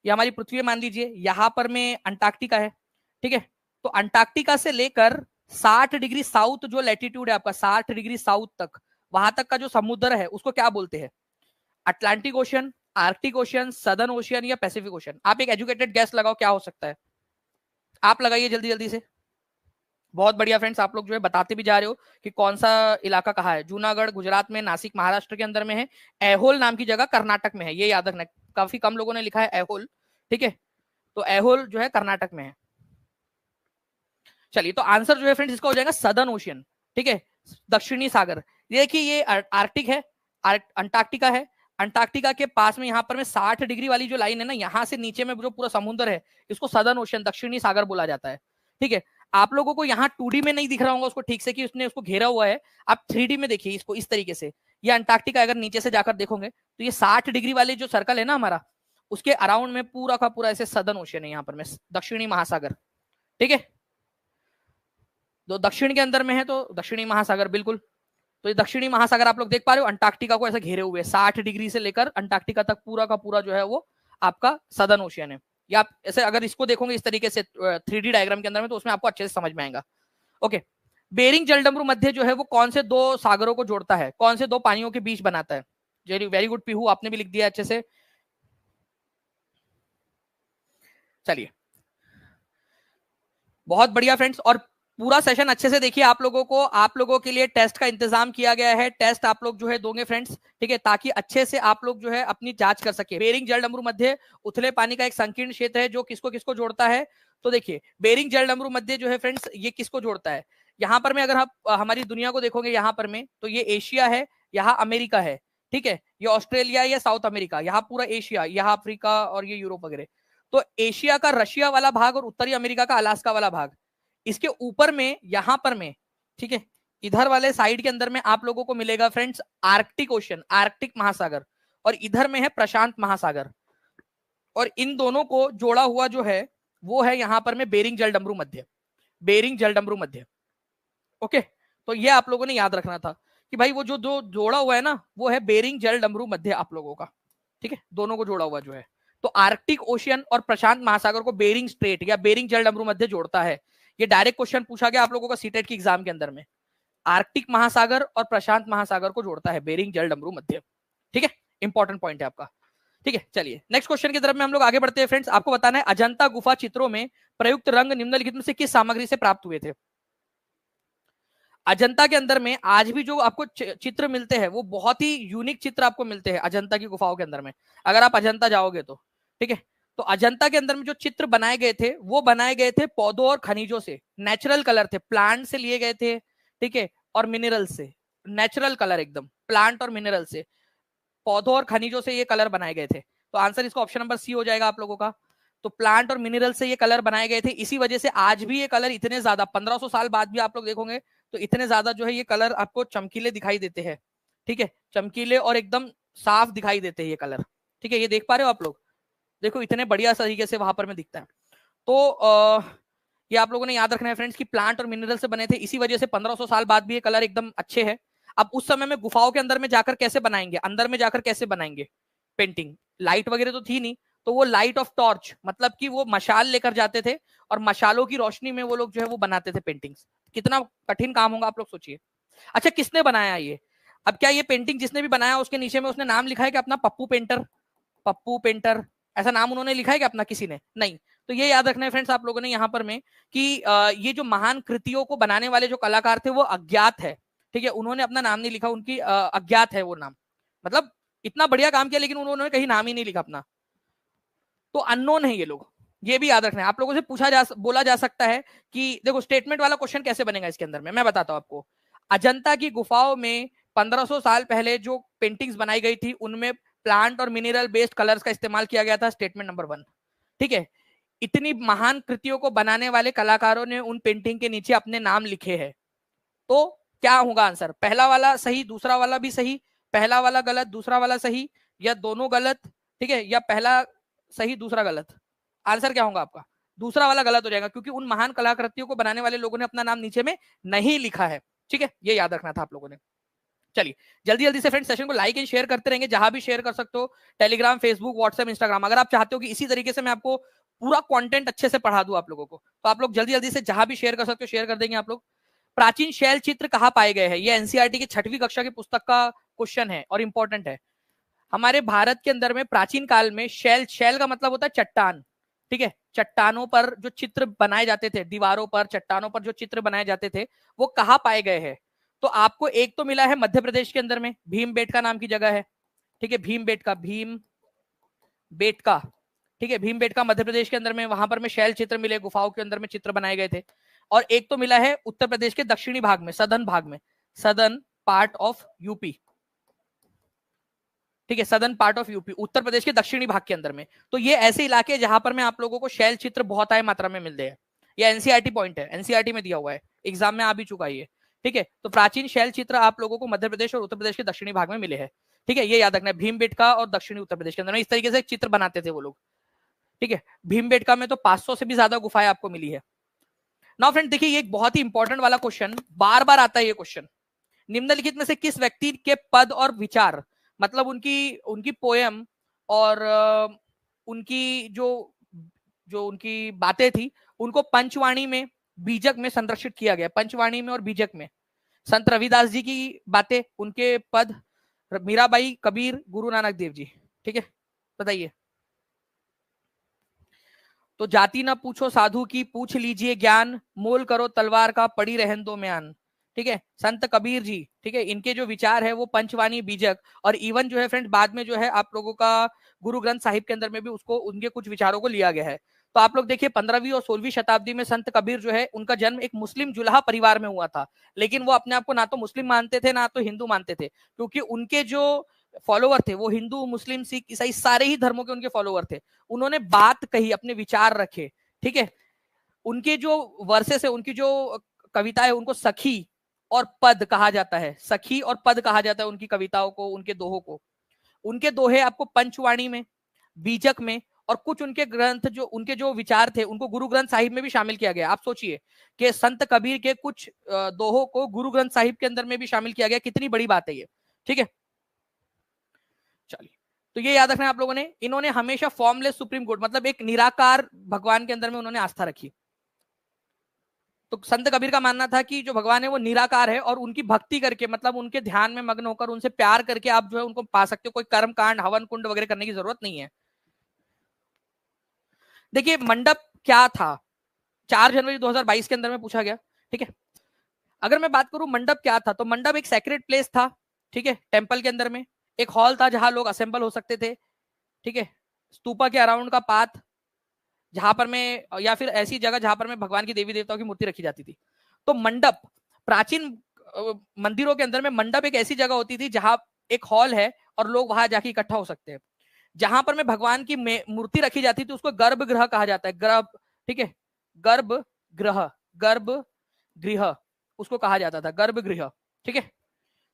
ये हमारी पृथ्वी मान लीजिए, यहां पर में अंटार्कटिका है, ठीक है। तो अंटार्कटिका से लेकर 60 डिग्री साउथ जो लैटिट्यूड है आपका, 60 डिग्री साउथ तक, वहां तक का जो समुद्र है उसको क्या बोलते हैं? Atlantic ocean, Arctic ocean, southern ocean या पैसिफिक ओशियन? आप एक एजुकेटेड गैस लगाओ, क्या हो सकता है? आप लगाइए जल्दी जल्दी से। बहुत बढ़िया फ्रेंड्स, आप लोग जो है बताते भी जा रहे हो कि कौन सा इलाका कहाँ है। जूनागढ़ गुजरात में, नासिक महाराष्ट्र के अंदर में है, ऐहोल नाम की जगह कर्नाटक में है, ये याद रखना। काफी कम लोगों ने लिखा है ऐहोल, ठीक है, तो ऐहोल जो है कर्नाटक में है। चलिए, तो आंसर जो है फ्रेंड्स इसका हो जाएगा सदर्न ओशियन, ठीक है, दक्षिणी सागर। देखिए ये आर्कटिक है, अंटार्कटिका है, अंटार्कटिका के पास में यहाँ पर में 60 डिग्री वाली जो लाइन है ना, यहाँ से नीचे में जो पूरा समुद्र है, इसको सदर्न ओशियन, दक्षिणी सागर बोला जाता है, ठीक है। आप लोगों को यहाँ 2D में नहीं दिख रहा होगा उसको ठीक से कि उसने उसको घेरा हुआ है, आप 3D में देखिए इसको इस तरीके से। ये अंटार्कटिका अगर नीचे से जाकर देखोगे तो ये 60 डिग्री वाले जो सर्कल है ना हमारा, उसके अराउंड में पूरा का पूरा ऐसे सदर्न ओशियन है यहाँ पर में, दक्षिणी महासागर, ठीक है। तो दक्षिण के अंदर में है तो दक्षिणी महासागर, बिल्कुल। तो ये दक्षिणी महासागर आप लोग देख पा रहे हो, अंटार्कटिका को ऐसे घेरे हुए 60 डिग्री से लेकर अंटार्कटिका तक पूरा का पूरा जो है वो आपका सदर्न ओशियन है। या आप ऐसे अगर इसको देखोगे इस तरीके से 3D डायग्राम के अंदर में, तो उसमें आपको अच्छे से समझ में आएगा। ओके, बेरिंग जलडमरू मध्य जो है वो कौन से दो सागरों को जोड़ता है, कौन से दो पानियों के बीच बनाता है? वेरी गुड पीहू, आपने भी लिख दिया अच्छे से। चलिए, बहुत बढ़िया फ्रेंड्स। और पूरा सेशन अच्छे से देखिए, आप लोगों के लिए टेस्ट का इंतजाम किया गया है। टेस्ट आप लोग जो है दोगे फ्रेंड्स, ठीक है, ताकि अच्छे से आप लोग जो है अपनी जांच कर सके। बेरिंग जलडमरू मध्य उथले पानी का एक संकीर्ण क्षेत्र है जो किसको किसको जोड़ता है। तो देखिए, बेरिंग जलडमरू मध्य जो है फ्रेंड्स, ये किसको जोड़ता है? यहाँ पर में अगर आप हमारी दुनिया को देखोगे यहाँ पर में, तो ये एशिया है, यहाँ अमेरिका है, ठीक है, ये ऑस्ट्रेलिया या साउथ अमेरिका, यहाँ पूरा एशिया, यहाँ अफ्रीका और ये यूरोप वगैरह। तो एशिया का रशिया वाला भाग और उत्तरी अमेरिका का अलास्का वाला भाग, इसके ऊपर में यहां पर में, ठीक है, इधर वाले साइड के अंदर में आप लोगों को मिलेगा फ्रेंड्स आर्कटिक ओशन, आर्कटिक महासागर, और इधर में है प्रशांत महासागर। और इन दोनों को जोड़ा हुआ जो है वो है यहां पर में बेरिंग जलडमरू मध्य, बेरिंग जलडमरू मध्य। ओके, तो ये आप लोगों ने याद रखना था कि भाई वो जो दो जोड़ा हुआ है ना, वो है बेरिंग जलडमरू मध्य आप लोगों का, ठीक है, दोनों को जोड़ा हुआ जो है। तो आर्कटिक ओशियन और प्रशांत महासागर को बेरिंग स्ट्रेट या बेरिंग जलडमरू मध्य जोड़ता है। ये डायरेक्ट क्वेश्चन पूछा गया आप लोगों का सीटेट की एग्जाम के अंदर में। आर्कटिक महासागर और प्रशांत महासागर को जोड़ता है बेरिंग जलडमरू मध्य, ठीक है, इंपॉर्टेंट पॉइंट है आपका। ठीक है, चलिए नेक्स्ट क्वेश्चन की तरफ में हम लोग आगे बढ़ते हैं फ्रेंड्स। आपको बताना है अजंता गुफा चित्रों में प्रयुक्त रंग निम्नलिखित में से किस सामग्री से प्राप्त हुए थे? अजंता के अंदर में आज भी जो आपको चित्र मिलते हैं वो बहुत ही यूनिक चित्र आपको मिलते हैं अजंता की गुफाओं के अंदर में, अगर आप अजंता जाओगे तो, ठीक है। तो अजंता के अंदर में जो चित्र बनाए गए थे वो बनाए गए थे पौधों और खनिजों से, नेचुरल कलर थे, प्लांट से लिए गए थे, ठीक है, और मिनरल से, नेचुरल कलर एकदम प्लांट और मिनरल से, पौधों और खनिजों से ये कलर बनाए गए थे। तो आंसर इसका ऑप्शन नंबर सी हो जाएगा आप लोगों का। तो प्लांट और मिनरल से ये कलर बनाए गए थे, इसी वजह से आज भी ये कलर इतने ज्यादा 1500 साल बाद भी आप लोग देखोगे तो इतने ज्यादा जो है ये कलर आपको चमकीले दिखाई देते हैं, ठीक है, चमकीले और एकदम साफ दिखाई देते हैं ये कलर, ठीक है, ये देख पा रहे हो आप लोग, देखो इतने बढ़िया तरीके से वहां पर में दिखता है। तो ये आप लोगों ने याद रखना है फ्रेंड्स कि प्लांट और मिनरल से बने थे, इसी वजह से 1500 साल बाद भी ये कलर एकदम अच्छे है। अब उस समय में गुफाओं के अंदर में जाकर कैसे बनाएंगे, अंदर में जाकर कैसे बनाएंगे पेंटिंग, लाइट वगैरह तो थी नहीं, तो वो लाइट ऑफ टॉर्च, मतलब कि वो मशाल लेकर जाते थे और मशालों की रोशनी में वो लोग जो है वो बनाते थे पेंटिंग्स। कितना कठिन काम होगा आप लोग सोचिए। अच्छा, किसने बनाया ये? अब क्या ये पेंटिंग जिसने भी बनाया उसके नीचे में उसने नाम लिखा है कि अपना पप्पू पेंटर, पप्पू पेंटर ऐसा नाम उन्होंने लिखा है कि अपना किसी ने? नहीं। तो ये याद रखना है फ्रेंड्स आप लोगों ने यहाँ पर में कि ये जो महान कृतियों को बनाने वाले जो कलाकार थे वो अज्ञात है, ठीक है, उन्होंने अपना नाम नहीं लिखा, उनकी अज्ञात है वो नाम, मतलब इतना बढ़िया काम किया लेकिन उन्होंने कहीं नाम ही नहीं लिखा अपना, तो अननोन है ये लोग, ये भी याद रखना है। आप लोगों से बोला जा सकता है कि देखो स्टेटमेंट वाला क्वेश्चन कैसे बनेगा इसके अंदर में, मैं बताता हूं आपको। अजंता की गुफाओं में 1500 साल पहले जो पेंटिंग्स बनाई गई थी उनमें प्लांट और मिनरल बेस्ड कलर्स का इस्तेमाल किया गया था, स्टेटमेंट नंबर 1, ठीक है। इतनी महान कृतियों को बनाने वाले कलाकारों ने उन पेंटिंग के नीचे अपने नाम लिखे हैं, तो क्या होगा आंसर? पहला वाला सही, दूसरा वाला भी सही, पहला वाला गलत, दूसरा वाला सही, या दोनों गलत, ठीक है, या पहला सही दूसरा गलत? आंसर क्या होगा आपका? दूसरा वाला गलत हो जाएगा, क्योंकि उन महान कलाकृतियों को बनाने वाले लोगों ने अपना नाम नीचे में नहीं लिखा है, ठीक है, ये याद रखना था आप लोगों ने। चलिए जल्दी जल्दी से फ्रेंड्स सेशन को लाइक एंड शेयर करते रहेंगे, जहां भी शेयर कर सकते हो, टेलीग्राम, फेसबुक, व्हाट्सएप, इंस्टाग्राम। अगर आप चाहते हो कि इसी तरीके से मैं आपको पूरा कंटेंट अच्छे से पढ़ा दूं आप लोगों को, तो आप लोग जल्दी जल्दी से जहां भी शेयर कर सकते हो शेयर कर देंगे आप लोग। प्राचीन शैल चित्र कहाँ पाए गए हैं? ये एनसीईआरटी की 6वीं कक्षा की पुस्तक का क्वेश्चन है और इंपॉर्टेंट है। हमारे भारत के अंदर में प्राचीन काल में शैल, शैल का मतलब होता है चट्टान, ठीक है, चट्टानों पर जो चित्र बनाए जाते थे, दीवारों पर, चट्टानों पर जो चित्र बनाए जाते थे वो कहाँ पाए गए हैं? तो आपको एक तो मिला है मध्य प्रदेश के अंदर में, भीमबेटका नाम की जगह है, ठीक है, भीमबेटका, भीमबेटका, ठीक है, भीमबेटका मध्य प्रदेश के अंदर में, वहां पर में शैल चित्र मिले, गुफाओं के अंदर में चित्र बनाए गए थे। और एक तो मिला है उत्तर प्रदेश के दक्षिणी भाग में, सदर्न भाग में, सदर्न पार्ट ऑफ यूपी, ठीक है, southern part of UP, Uttar Pradesh के दक्षिणी भाग के अंदर में। तो ये ऐसे इलाके जहां पर में आप लोगों को शैल चित्र बहुत आय मात्रा में मिलते हैं। ये एनसीईआरटी पॉइंट है, एनसीईआरटी में दिया हुआ है, एग्जाम में आ भी चुका है ये, ठीक है। तो प्राचीन शैल चित्र आप लोगों को मध्य प्रदेश और उत्तर प्रदेश के दक्षिणी भाग में मिले हैं, ठीक है, ये याद रखना है। भीमबेटका और दक्षिणी उत्तर प्रदेश के अंदर में इस तरीके से चित्र बनाते थे वो लोग, ठीक है। भीमबेटका में तो 500 से भी ज्यादा गुफाएं आपको मिली है। नाउ फ्रेंड देखिए, ये एक बहुत ही इंपॉर्टेंट वाला क्वेश्चन, बार बार आता है ये क्वेश्चन। निम्नलिखित में से किस व्यक्ति के पद और विचार, मतलब उनकी पोयम और उनकी जो जो उनकी बातें थी उनको पंचवाणी में, बीजक में संरक्षित किया गया। पंचवाणी में और बीजक में संत रविदास जी की बातें, उनके पद, मीराबाई, कबीर, गुरु नानक देव जी। ठीक है, बताइए। तो जाति ना पूछो साधु की, पूछ लीजिए ज्ञान, मोल करो तलवार का, पड़ी रहन दो म्यान। ठीक है, संत कबीर जी, ठीक है, इनके जो विचार है वो पंचवाणी, बीजक, और इवन जो है फ्रेंड बाद में जो है आप लोगों का गुरु ग्रंथ साहिब के अंदर में भी उसको, उनके कुछ विचारों को लिया गया है। तो आप लोग देखिए 15वीं और 16वीं शताब्दी में संत कबीर जो है उनका जन्म एक मुस्लिम जुलाहा परिवार में हुआ था, लेकिन वो अपने आप को ना तो मुस्लिम मानते थे ना तो हिंदू मानते थे, क्योंकि उनके जो फॉलोवर थे वो हिंदू, मुस्लिम, सिख, ईसाई सारे ही धर्मों के उनके फॉलोवर थे। उन्होंने बात कही, अपने विचार रखे। ठीक है, उनके जो वर्सेस है, उनकी जो कविता है, उनको सखी और पद कहा जाता है। सखी और पद कहा जाता है उनकी कविताओं को, उनके दोहों को। उनके दोहे आपको पंचवाणी में, बीजक में, और कुछ उनके ग्रंथ जो, उनके जो विचार थे उनको गुरु ग्रंथ साहिब में भी शामिल किया गया। आप सोचिए कि संत कबीर के कुछ दोहों को गुरु ग्रंथ साहिब के अंदर में भी शामिल किया गया, कितनी बड़ी बात है ये। ठीक है, चलिए, तो ये याद रखना आप लोगों ने। इन्होंने हमेशा फॉर्मलेस सुप्रीम कोर्ट, मतलब एक निराकार भगवान के अंदर में उन्होंने आस्था रखी। तो संत कबीर का मानना था कि जो भगवान है वो निराकार है, और उनकी भक्ति करके, मतलब उनके ध्यान में मग्न होकर उनसे प्यार करके आप जो है उनको पा सकते हो। कोई कर्म कांड, हवन कुंड वगैरह करने की जरूरत नहीं है। देखिए मंडप क्या था, 4 जनवरी 2022 के अंदर में पूछा गया। ठीक है, अगर मैं बात करूं मंडप क्या था, तो मंडप एक सेक्रेट प्लेस था। ठीक है, टेम्पल के अंदर में एक हॉल था जहां लोग असेंबल हो सकते थे। ठीक है, स्तूपा के अराउंड का पाथ, जहां पर में, या फिर ऐसी जगह जहां पर में भगवान की देवी देवताओं की मूर्ति रखी जाती थी। तो मंडप, प्राचीन मंदिरों के अंदर में मंडप एक ऐसी जगह होती थी जहां एक हॉल है और लोग वहां जाके इकट्ठा हो सकते हैं। जहां पर में भगवान की मूर्ति रखी जाती थी उसको गर्भगृह कहा जाता है। गर्भ, ठीक है, गर्भगृह, गर्भगृह उसको कहा जाता था, गर्भगृह। ठीक है,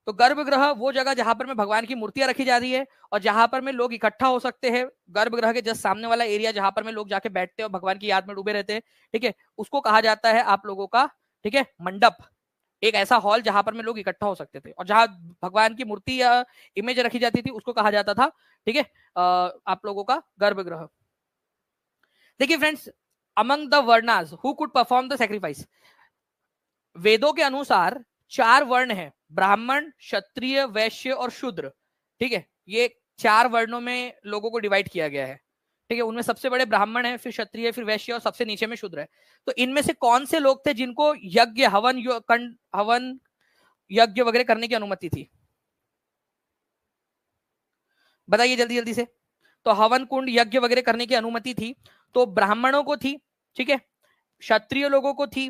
तो गर्भगृह वो जगह जहां पर में भगवान की मूर्तियां रखी जा रही है और जहां पर में लोग इकट्ठा हो सकते हैं। गर्भगृह के जस्ट सामने वाला एरिया जहां पर में लोग जाके बैठते हैं और भगवान की याद में डूबे रहते हैं। ठीक है, उसको कहा जाता है आप लोगों का, ठीक है, मंडप। एक ऐसा हॉल जहां पर में लोग इकट्ठा हो सकते थे और जहां भगवान की मूर्ति या इमेज रखी जाती थी उसको कहा जाता था, ठीक है, आप लोगों का गर्भगृह। देखिए friends, among the varnas who could perform the sacrifice, वेदों के अनुसार 4 वर्ण है, ब्राह्मण, क्षत्रिय, वैश्य और शूद्र। ठीक है, ये 4 वर्णों में लोगों को डिवाइड किया गया है। ठीक है, उनमें सबसे बड़े ब्राह्मण है, फिर क्षत्रिय, फिर वैश्य और सबसे नीचे में शूद्र है। तो इनमें से कौन से लोग थे जिनको यज्ञ, हवन यज्ञ वगैरह करने की अनुमति थी? बताइए जल्दी जल्दी से। तो हवन कुंड, यज्ञ वगैरह करने की अनुमति थी तो ब्राह्मणों को थी। ठीक है, क्षत्रिय लोगों को थी,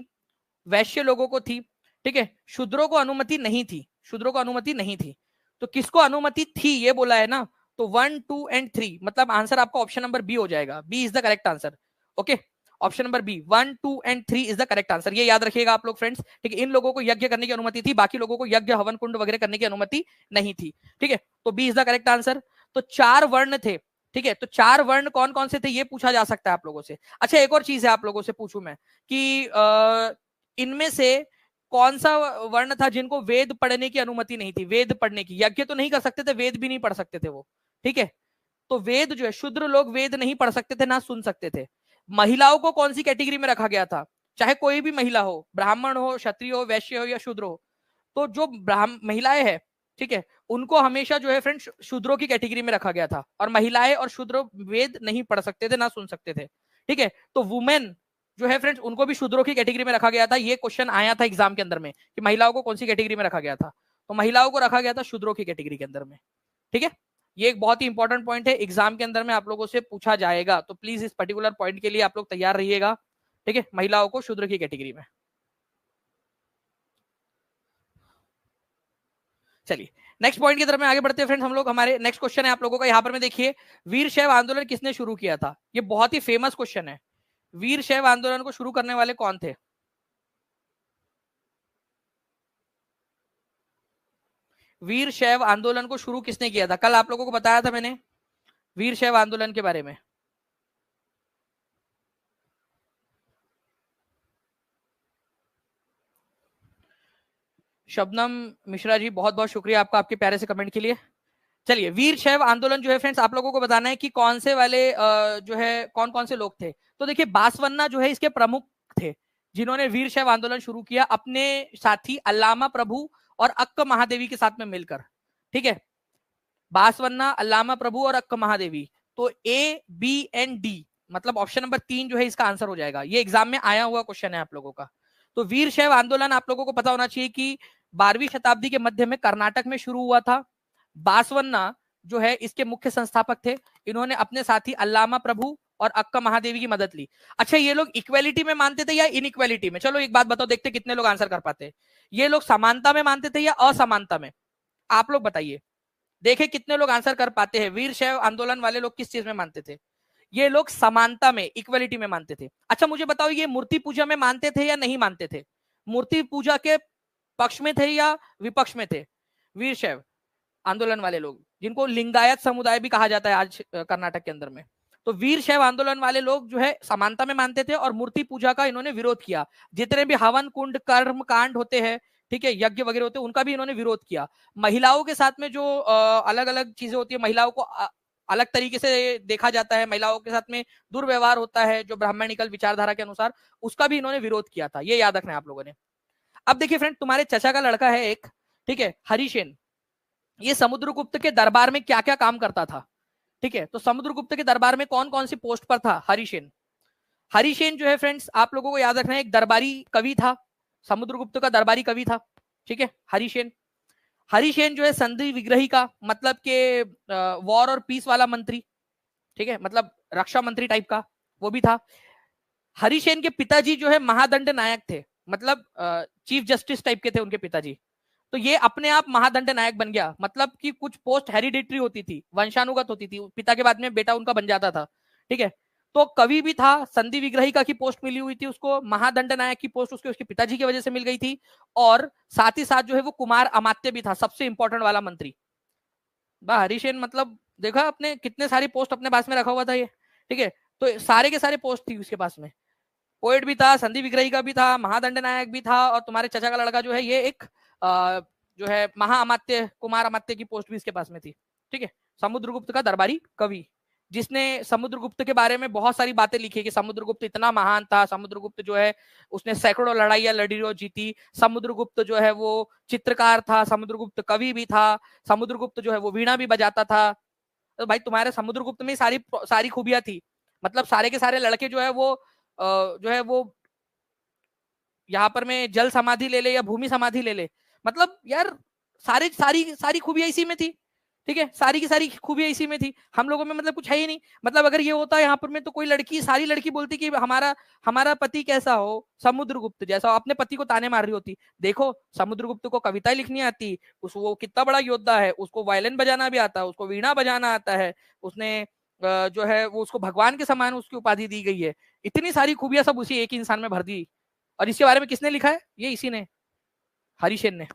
वैश्य लोगों को थी। ठीक है, शूद्रों को अनुमति नहीं थी, शूद्रों को अनुमति नहीं थी। तो किसको अनुमति थी ये बोला है ना, तो 1, 2 एंड 3, मतलब आंसर आपका ऑप्शन नंबर बी हो जाएगा। B is the correct answer. Okay, option number B, 1, 2 and 3 is the correct answer. ये याद रखिएगा आप लोग फ्रेंड्स। ठीक है, इन लोगों को यज्ञ करने की अनुमति थी, बाकी लोगों को यज्ञ, हवन कुंड वगैरह करने की अनुमति नहीं थी। ठीक है, तो B is the correct answer. तो 4 वर्ण थे। ठीक है, तो 4 वर्ण कौन कौन से थे ये पूछा जा सकता है आप लोगों से। अच्छा, एक और चीज है आप लोगों से पूछूं मैं कि इनमें से कौन सा वर्ण था जिनको वेद पढ़ने की अनुमति नहीं थी? वेद पढ़ने की, यज्ञ तो नहीं कर सकते थे, वेद भी नहीं पढ़ सकते थे वो। ठीक है, तो वेद जो है, शूद्र लोग वेद नहीं पढ़ सकते थे ना सुन सकते थे। महिलाओं को कौन सी कैटेगरी में रखा गया था? चाहे कोई भी महिला हो, ब्राह्मण हो, क्षत्रिय हो, वैश्य हो या शूद्र हो, तो जो महिलाएं हैं, ठीक है, उनको हमेशा जो है फ्रेंड्स शूद्रों की कैटेगरी में रखा गया था। और महिलाएं और शूद्र वेद नहीं पढ़ सकते थे ना सुन सकते थे। ठीक है, तो वुमेन जो है फ्रेंड्स उनको भी शूद्रों की कैटेगरी में रखा गया था। ये क्वेश्चन आया था एग्जाम के अंदर में कि महिलाओं को कौन सी कैटेगरी में रखा गया था, तो महिलाओं को रखा गया था शूद्रों की कैटेगरी के अंदर में। ठीक है, ये एक बहुत ही इंपॉर्टेंट पॉइंट है, एग्जाम के अंदर में आप लोगों से पूछा जाएगा, तो प्लीज इस पर्टिकुलर पॉइंट के लिए आप लोग तैयार रहिएगा। ठीक है, महिलाओं को शूद्र की कैटेगरी में। चलिए नेक्स्ट पॉइंट की तरफ में आगे बढ़ते हैं फ्रेंड्स हम लोग। हमारे नेक्स्ट क्वेश्चन है आप लोगों का यहाँ पर में, देखिए, वीर शैव आंदोलन किसने शुरू किया था? ये बहुत ही फेमस क्वेश्चन है। वीर शैव आंदोलन को शुरू करने वाले कौन थे? वीर शैव आंदोलन को शुरू किसने किया था? कल आप लोगों को बताया था मैंने वीर शैव आंदोलन के बारे में। शबनम मिश्रा जी, बहुत बहुत शुक्रिया आपका आपके प्यारे से कमेंट के लिए। चलिए, वीर शैव आंदोलन जो है फ्रेंड्स आप लोगों को बताना है कि कौन से वाले जो है कौन कौन से लोग थे। तो देखिए, बासवन्ना जो है इसके प्रमुख थे, जिन्होंने वीर शैव आंदोलन शुरू किया अपने साथी अल्लामा प्रभु और अक्क महादेवी के साथ में मिलकर। ठीक है, बासवन्ना, अल्लामा प्रभु और अक्क महादेवी। तो ए बी एन डी मतलब ऑप्शन नंबर 3 जो है इसका आंसर हो जाएगा। ये एग्जाम में आया हुआ क्वेश्चन है आप लोगों का। तो वीर शैव आंदोलन आप लोगों को पता होना चाहिए कि 12वीं शताब्दी के मध्य में कर्नाटक में शुरू हुआ था। बासवन्ना जो है इसके मुख्य संस्थापक थे। इन्होंने अपने साथी अल्लामा प्रभु और अक्का महादेवी की मदद ली। अच्छा, ये लोग इक्वेलिटी में मानते थे या इनइक्वेलिटी में? चलो एक बात बताओ, देखते कितने लोग आंसर कर पाते हैं। ये लोग समानता में मानते थे या असमानता में? आप लोग बताइए, देखे कितने लोग आंसर कर पाते हैं। वीर शैव आंदोलन वाले लोग किस चीज में मानते थे? ये लोग समानता में, इक्वलिटी में मानते थे। अच्छा मुझे बताओ, ये मूर्ति पूजा में मानते थे या नहीं मानते थे? मूर्ति पूजा के पक्ष में थे या विपक्ष में थे वीर शैव आंदोलन वाले लोग, जिनको लिंगायत समुदाय भी कहा जाता है आज कर्नाटक के अंदर में? तो वीर शैव आंदोलन वाले लोग जो है समानता में मानते थे और मूर्ति पूजा का इन्होंने विरोध किया। जितने भी हवन कुंड कर्म कांड होते हैं, ठीक है, यज्ञ वगैरह होते हैं, उनका भी इन्होंने विरोध किया। महिलाओं के साथ में जो अलग अलग चीजें होती है, महिलाओं को अलग तरीके से देखा जाता है, महिलाओं के साथ में दुर्व्यवहार होता है जो ब्राह्मणिकल विचारधारा के अनुसार, उसका भी इन्होंने विरोध किया था। ये याद रखना है आप लोगों ने। अब देखिए फ्रेंड, तुम्हारे चचा का लड़का है एक, ठीक है, हरिसेन। ये समुद्रगुप्त के दरबार में क्या क्या काम करता था? ठीक है, तो समुद्रगुप्त के दरबार में कौन कौन सी पोस्ट पर था हरिसेन? हरिसेन जो है फ्रेंड्स आप लोगों को याद रखना है, एक दरबारी कवि था, समुद्रगुप्त का दरबारी कवि था। ठीक है, हरिसेन। हरिसेन जो है संधि विग्रही का मतलब के वॉर और पीस वाला मंत्री, ठीक है, मतलब रक्षा मंत्री टाइप का, वो भी था। हरिसेन के पिताजी जो है महादंड नायक थे, मतलब चीफ जस्टिस टाइप के थे उनके पिताजी। तो ये अपने आप महादंड नायक बन गया, मतलब कि कुछ पोस्ट हेरिडिटरी होती थी, वंशानुगत होती थी, पिता के बाद में बेटा उनका बन जाता था। ठीक है, तो कवि भी था, संधि विग्रहिका की पोस्ट मिली हुई थी उसको, महादंड नायक की पोस्ट उसके पिताजी की वजह से मिल गई थी, और साथ ही साथ जो है वो कुमार अमात्य भी था, सबसे इंपॉर्टेंट वाला मंत्री। हरिसेन मतलब देखा अपने कितने सारी पोस्ट अपने पास में रखा हुआ था ये। ठीक है, तो सारे के सारे पोस्ट थी उसके पास में, पोएट भी था, संधि विग्रही का भी था, महादंड नायक भी था, और तुम्हारे चचा का लड़का जो है ये एक जो है महाअमात्य, कुमार अमात्य की पोस्ट भी इसके पास में थी। ठीक है, समुद्रगुप्त का दरबारी कवि, जिसने समुद्रगुप्त के बारे में बहुत सारी बातें लिखी है कि समुद्रगुप्त इतना महान था, समुद्रगुप्त जो है उसने सैकड़ों लड़ाइयां लड़ी और जीती, समुद्रगुप्त जो है वो चित्रकार था, समुद्रगुप्त कवि भी था, समुद्रगुप्त जो है वो वीणा भी बजाता था। तो भाई तुम्हारे समुद्रगुप्त में सारी सारी खूबियां थी, मतलब सारे के सारे लड़के जो है वो जो है वो यहाँ पर में जल समाधि ले ले या भूमि समाधि ले ले, मतलब यार सारी सारी सारी खूबियां इसी में थी। ठीक है, सारी की सारी खूबियां इसी में थी, हम लोगों में मतलब कुछ है ही नहीं। मतलब अगर ये होता यहाँ पर में तो कोई लड़की, सारी लड़की बोलती कि हमारा हमारा पति कैसा हो, समुद्रगुप्त जैसा हो, अपने पति को ताने मार रही होती। देखो समुद्रगुप्त को कविताएं लिखनी आती, वो कितना बड़ा योद्धा है, उसको वायलिन बजाना भी आता है, उसको वीणा बजाना आता है, उसने जो है वो उसको भगवान के समान उसकी उपाधि दी गई है। इतनी सारी खूबियां सब उसी एक इंसान में भर दी। और इसके बारे में किसने लिखा है? ये इसी ने, हरिसेन ने।